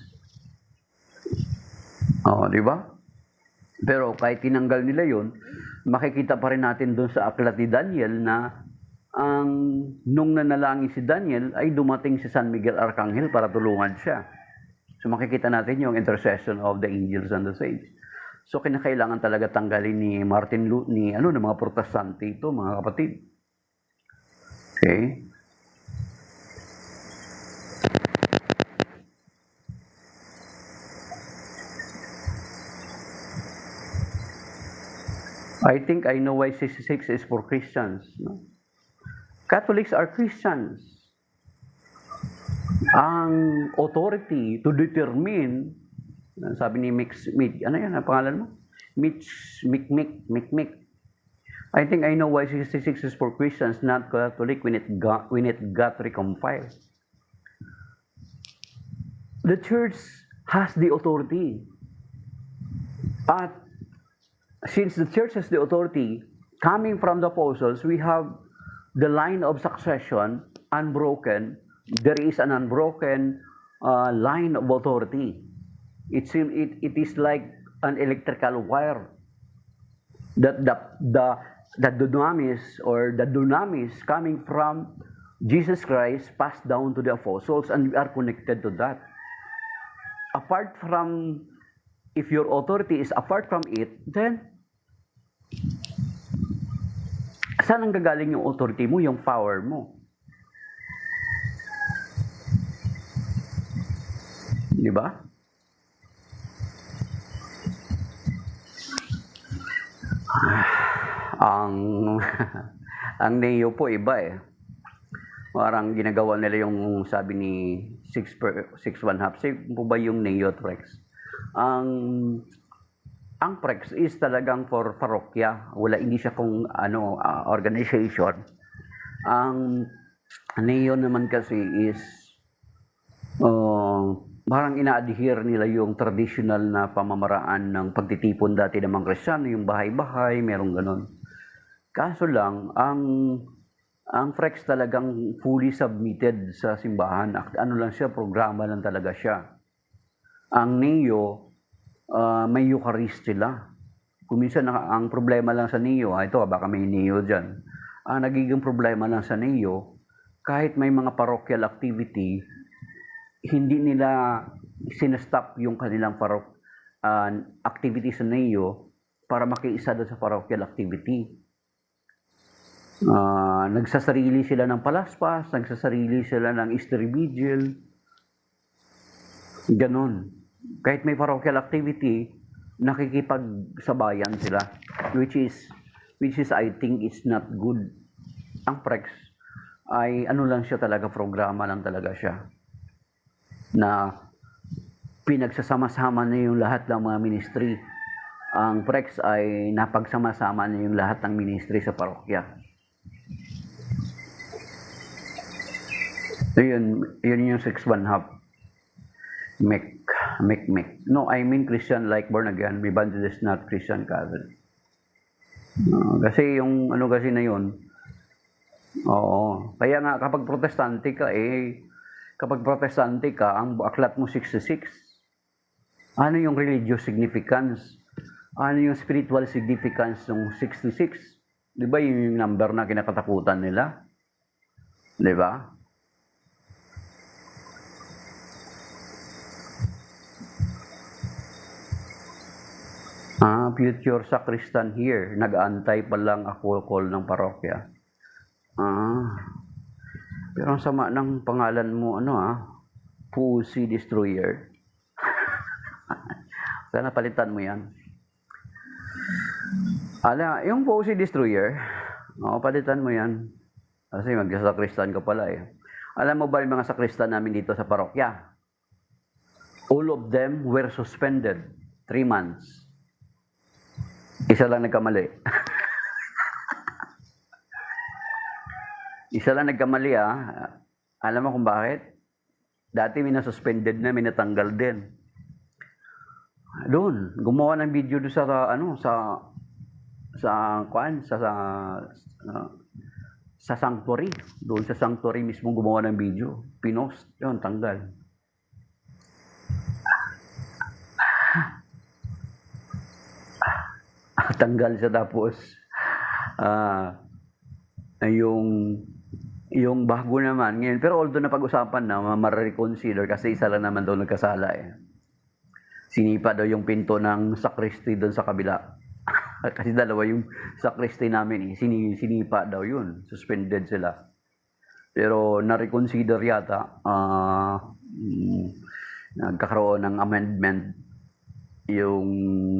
O, di ba? Pero kahit tinanggal nila yun, makikita pa rin natin doon sa aklat ni Daniel na nung nanalangin si Daniel ay dumating si San Miguel Arcangel para tulungan siya. So makikita natin yung intercession of the angels and the saints. So kinakailangan talaga tanggalin ni ng mga protestante ito, mga kapatid. Okay? I think I know why 66 is for Christians. No? Catholics are Christians. Ang authority to determine, sabi ni ano yan, ang pangalan mo? Mick. I think I know why 66 is for Christians, not Catholic, when it got reconciled. The church has the authority. At since the church has the authority, coming from the apostles, we have the line of succession unbroken. There is an unbroken line of authority. It is like an electrical wire that the dunamis coming from Jesus Christ passed down to the apostles, and we are connected to that. Apart from, if your authority is apart from it, then saan ang gagaling yung authority mo, yung power mo? Di ba? Ang NEO po iba eh. Parang ginagawa nila yung sabi ni 6.1/2. Same po ba yung NEO Prex? Ang Prex is talagang for parokya. Hindi siya kung organization. Ang NEO naman kasi is parang ina-adhere nila yung traditional na pamamaraan ng pagtitipon dati ng mga Kristiyano, yung bahay-bahay, merong ganon. Kaso lang, ang Prex talagang fully submitted sa simbahan. Ano lang siya, programa lang talaga siya. Ang NEO, may Eucharist sila. Kung minsan ang problema lang sa NEO, ito baka may NEO dyan, ang nagiging problema lang sa NEO, kahit may mga parochial activity, hindi nila sinastop yung kanilang activity sa NEO para makiisa doon sa parochial activity. Nagsasarili sila ng palaspas, nagsasarili sila ng Easter Vigil, ganon. Kahit may parochial activity, nakikipagsabayan sila, which is I think is not good. Ang Prex ay lang siya talaga, programa lang talaga siya, na pinagsasama-sama na yung lahat ng mga ministry. Ang Prex ay napagsama-sama na yung lahat ng ministry sa parokya. Yun yung 6.1/2. Make. No, I mean Christian like born again. Evangelist, not Christian Catholic. Kasi yung kasi na yun. Oo. Kaya nga kapag protestante ka, ang aklat mo 66. Ano yung religious significance? Ano yung spiritual significance ng 66? Di ba yung number na kinakatakutan nila? Di ba? Future sacristan here. Nag-aantay pa lang ako call ng parokya. Pero ang sama ng pangalan mo, Pussy Destroyer. Sana palitan mo yan. Yung Pussy Destroyer, palitan mo yan. Kasi magsasakristan ka pala eh. Alam mo ba yung mga sakristan namin dito sa parokya? All of them were suspended 3 months. Isa lang nagkamali. Isa lang nagkamali Alam mo kung bakit? Dati minasuspended na, minatanggal din. Doon, gumawa ng video doon sa sanctuary. Doon sa sanctuary mismo gumawa ng video. Pinost, yun, tanggal. Tanggal siya tapos yung bago naman ngayon. Pero although napag-usapan na, ma-reconsider kasi isa lang naman daw nagkasala eh. Sinipa daw yung pinto ng sacristy doon sa kabila. Kasi dalawa yung sacristy namin eh. Sinipa daw yun. Suspended sila. Pero na-reconsider yata. Nagkakaroon ng amendment yung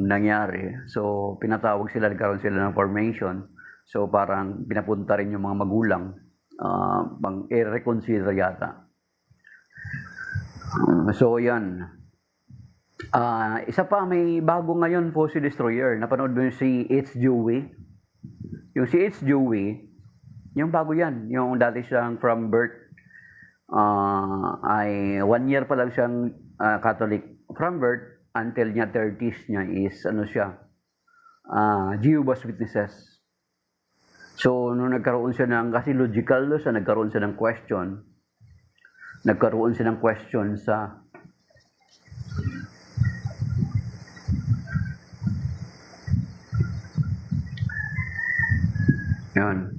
nangyari. So, pinatawag sila, nagkaroon sila ng formation. So, parang pinapunta rin yung mga magulang. I-reconsider yata. So, yan. Isa pa, may bago ngayon po si Destroyer. Napanood mo yung si H. Joey? Yung si H. Joey, yung bago yan. Yung dati siyang from birth, ay 1 year pa lang siyang Catholic from birth until niya 30s niya is Jehovah's Witnesses. So, nung nagkaroon siya kasi logical siya, nagkaroon siya ng question. Nagkaroon siya ng question sa yan.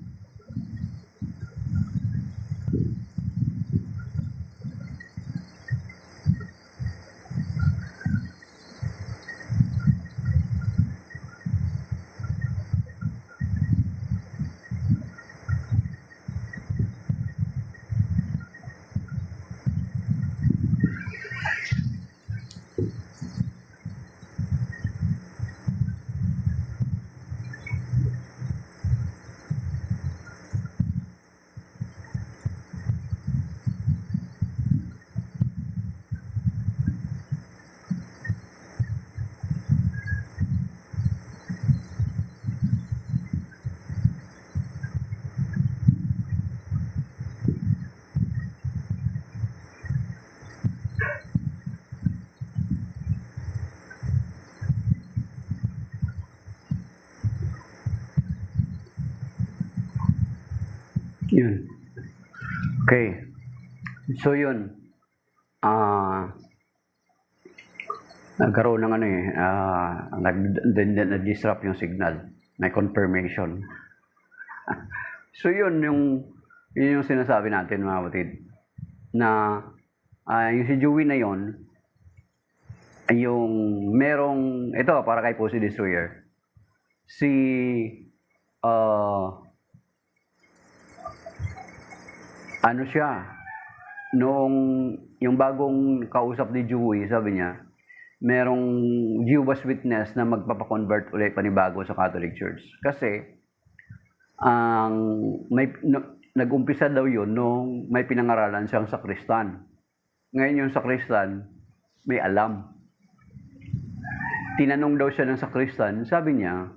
Yun. Okay. So yun. Nagkaroon ng nag-disrupt yung signal. May confirmation. So yun yung sinasabi natin mga kapatid. Na yung si Joey na yun, yung merong, ito para kay Pussy Destroyer. Siya, noong yung bagong kausap ni Joey, sabi niya, merong Jehovah's Witness na magpapakonvert ulit panibago sa Catholic Church. Kasi, nag-umpisa daw yun nung may pinangaralan siyang sakristan. Ngayon yung sakristan, may alam. Tinanong daw siya ng sakristan, sabi niya,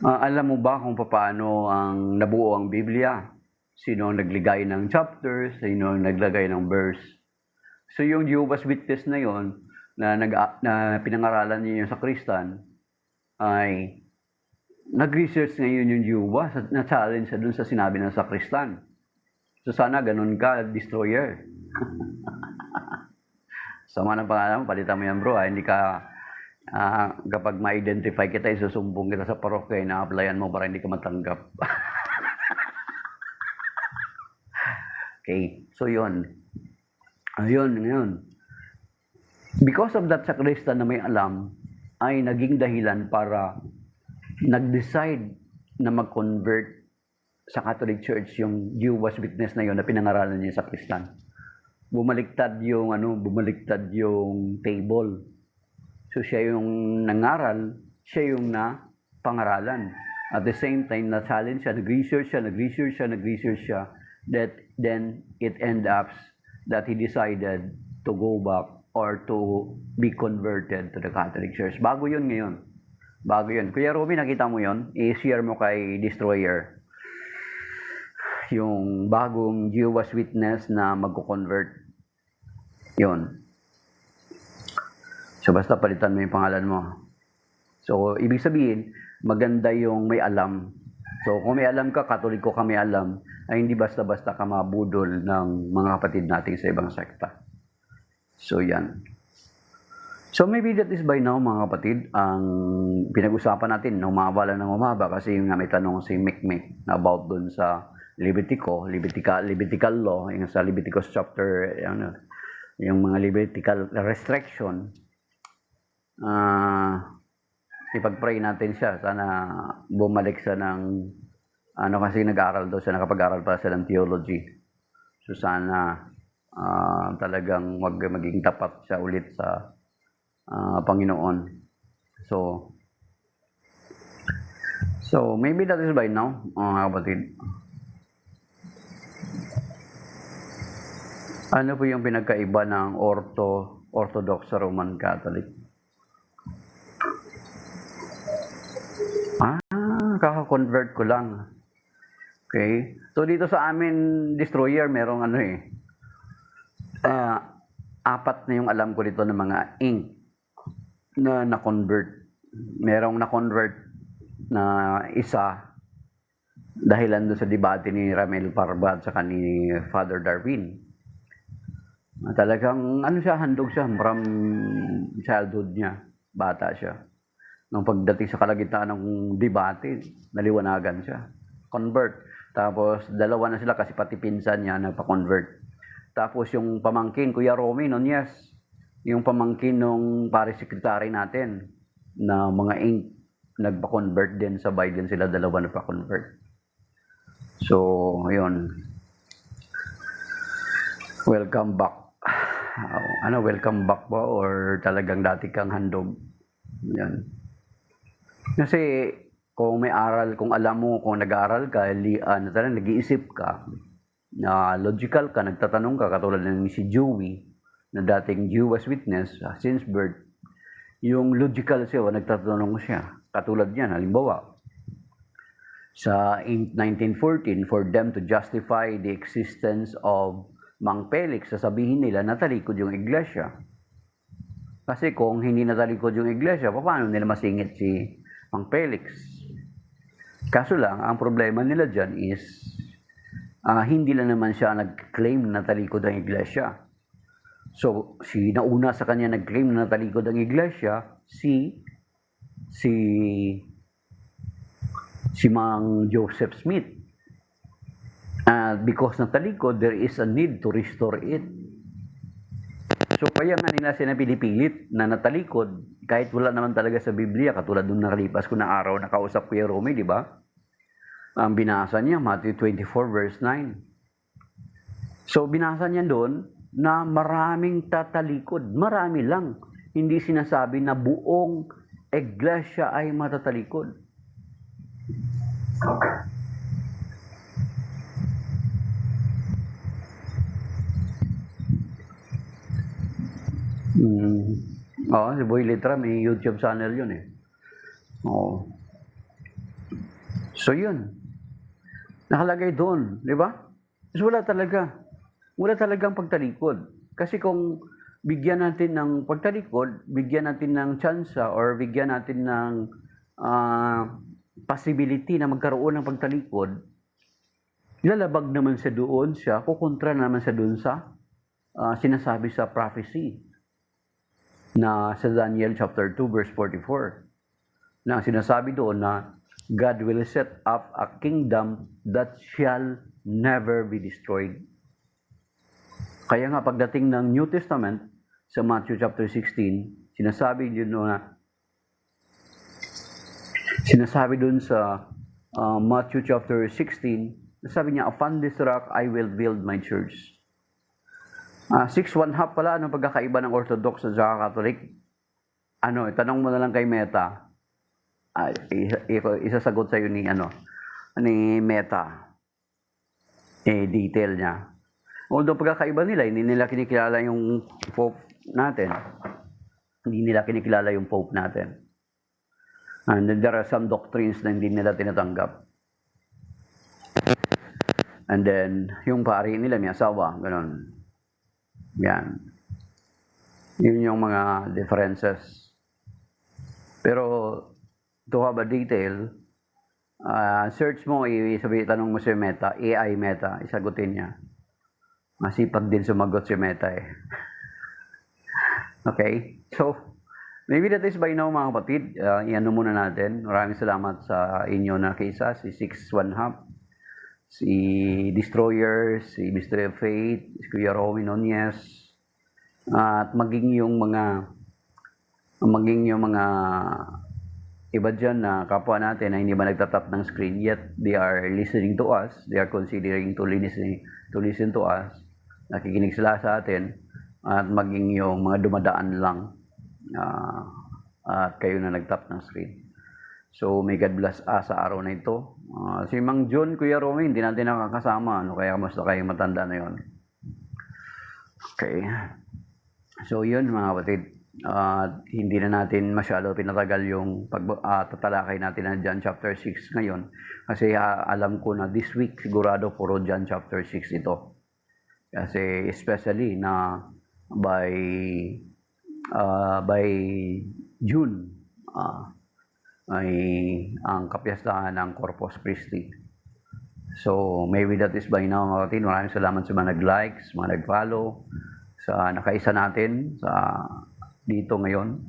alam mo ba kung paano ang nabuo ang Biblia? Sino ang nagligay ng chapters, sino ang naglagay ng verse. So yung Jehovah's Witness na yon na pinangaralan niya yung sakristan ay nag-research ngayon yung Jehovah, na-challenge siya dun sa sinabi ng sakristan. So sana ganun ka, Destroyer. Sama ng pangalan mo, palitan mo yan bro. Hindi ka, kapag ma-identify kita, isusumbong kita sa parokya, na-applyan mo para hindi ka matanggap. Okay, so yun. Ayun. Because of that sakristan na may alam, ay naging dahilan para nag-decide na mag-convert sa Catholic Church yung Jehovah's Witness na yon na pinangaralan niya sa Kristan. Bumaliktad yung table. So siya yung nangaral, siya yung pangaralan. At the same time, na-challenge siya, nag-research siya, that then it end up that he decided to go back or to be converted to the Catholic Church. Bago yun ngayon. Kuya Romy, nakita mo yun? I-share mo kay Destroyer yung bagong Jehovah's Witness na magko-convert. Yun. So, basta palitan mo yung pangalan mo. So, ibig sabihin, maganda yung may alam. So, kung may alam ka, Katoliko ka may alam, ay hindi basta-basta ka mabudol ng mga kapatid natin sa ibang sekta. So, yan. So, maybe that is by now, mga kapatid, ang pinag-usapan natin, umaba lang ng umaba, kasi yung may tanong si Mikmik about dun sa Levitical law, yung sa Leviticus chapter, yung mga Levitical restriction. Ipag-pray natin siya. Sana bumalik siya ng, kasi nag-aaral daw siya, nakapag-aaral pa siya ng theology. So sana talagang maging tapat siya ulit sa Panginoon. So maybe that is by now, mga kapatid. Ano po yung pinagkaiba ng Orthodox sa Roman Catholic? Kaka-convert ko lang. Okay? So, dito sa amin, Destroyer, merong apat na yung alam ko dito ng mga ink na na-convert. Merong na-convert na isa dahilan doon sa debate ni Ramel Parba at saka ni Father Darwin. Talagang, handog siya from childhood niya. Bata siya. Nung pagdating sa kalagitnaan ng debate, naliwanagan siya. Convert. Tapos, dalawa na sila kasi pati pinsan niya nagpa-convert. Tapos, yung pamangkin, Kuya Romy, yes. Yung pamangkin nung parish secretary natin, na mga ink, nagpa-convert din, sabay din sila, dalawa nagpa-convert. So, yun. Welcome back. Welcome back ba? Or talagang dati kang handog? Yan. Kasi kung may aral, kung alam mo, kung nag-aaral ka, nag-iisip ka, na logical ka, nagtatanong ka, katulad ng si Joey, na dating Jehovah's Witness, since birth, yung logical siya, nagtatanong siya. Katulad yan, halimbawa, sa 1914, for them to justify the existence of Mang Felix, sasabihin nila natalikod yung iglesia. Kasi kung hindi natalikod yung iglesia, paano nila masingit si Mang Felix? Kaso lang, ang problema nila dyan is, hindi lang naman siya nag-claim na natalikod ang iglesia. So, nauna sa kanya nag-claim na natalikod ang iglesia, si Mang Joseph Smith. Because natalikod, there is a need to restore it. So, kaya nga nila sila pinipilit na natalikod, kahit wala naman talaga sa Biblia, katulad nung nakalipas ko na araw, nakausap ko yung Romy, di ba? Ang binasa niya, Matthew 24 verse 9. So, binasa niya doon na maraming tatalikod. Marami lang. Hindi sinasabi na buong iglesia ay matatalikod. Si Boy Litra, may YouTube channel yun eh. So yun. Nakalagay doon, di ba? So wala talagang pagtalikod. Kasi kung bigyan natin ng pagtalikod, bigyan natin ng tsansa or bigyan natin ng possibility na magkaroon ng pagtalikod, lalabag naman siya, kukontra naman siya doon sa sinasabi sa prophecy na sa Daniel chapter 2 verse 44 na sinasabi doon na God will set up a kingdom that shall never be destroyed. Kaya nga pagdating ng New Testament sa Matthew chapter 16, sinasabi doon sa Matthew chapter 16, sabi niya, upon this rock I will build my church. 6-1/2 pala, ano pagkakaiba ng Orthodox at saka Catholic? Tanong mo na lang kay Meta. Isasagot sa'yo ni Meta. Detail niya. Although pagkakaiba nila, hindi nila kinikilala yung Pope natin. Hindi nila kinikilala yung Pope natin. And there are some doctrines na hindi nila tinatanggap. And then, yung pari nila may asawa, ganun. Yan. Yun yung mga differences. Pero, to have a detail, search mo, tanong mo si Meta, AI Meta, isagutin niya. Masipag din sumagot si Meta eh. Okay? So, maybe that is by now mga kapatid. Iano muna natin. Maraming salamat sa inyo na kaysa, si 6-1/2, si Destroyer, si Mystery of Faith, si Kuya Romy Nunez, at maging yung mga iba dyan na kapwa natin na hindi ba nagtatap ng screen, yet they are listening to us, they are considering to listen to us, nakikinig sila sa atin, at maging yung mga dumadaan lang at kayo na nagtap ng screen. So may God bless us sa araw na ito. Si Mang John, Kuya Romy, hindi natin nakakasama, kaya kamusta kayo matanda na yon? Okay. So yun mga kapatid. Hindi na natin masyado pinatagal yung tatalakay natin na John chapter 6 ngayon kasi alam ko na this week sigurado puro John chapter 6 ito kasi especially na by June ay ang kapiyastahan ng Corpus Christi. So maybe that is by now mga kapatid. Maraming salamat sa mga nag-likes, mga nag-follow, sa nakaisa natin sa dito ngayon.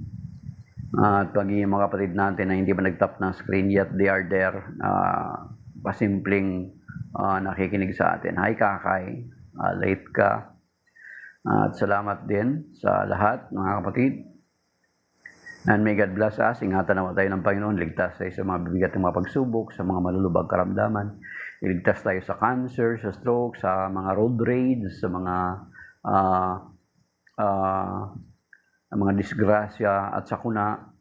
At pagiging mga kapatid natin na hindi pa nag-tap ng screen yet they are there, pasimpleng nakikinig sa atin. Hi Kakay, late ka. At salamat din sa lahat mga kapatid. And may God bless us. Ingatan naman tayo ng Panginoon. Ligtas tayo sa mga bibigat ng mga pagsubok, sa mga malulubag karamdaman. Iligtas tayo sa cancer, sa stroke, sa mga road rage, sa mga disgrasya at sakuna.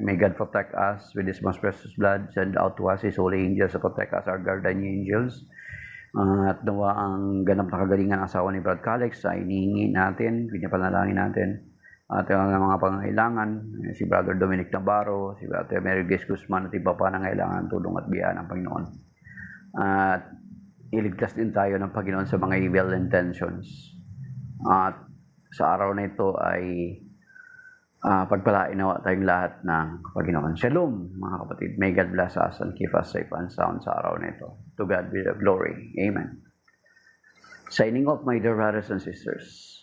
May God protect us with His most precious blood. Send out to us His holy angels to protect us, our guardian angels. At nawa ang ganap na kagalingan ng asawa ni Brad Calix ay hinihingi natin, pinapanalangin natin. At ang mga pangailangan, si Brother Dominic Navarro, si Brother Mary Grace Guzman at iba pa na kailangan tulong at biyaya ng Panginoon. At iligtas din tayo ng Panginoon sa mga evil intentions. At sa araw na ito ay pagpalain nawa tayong lahat ng Panginoon. Shalom mga kapatid. May God bless us and keep us safe and sound sa araw na ito. To God be the glory. Amen. Signing off my dear brothers and sisters.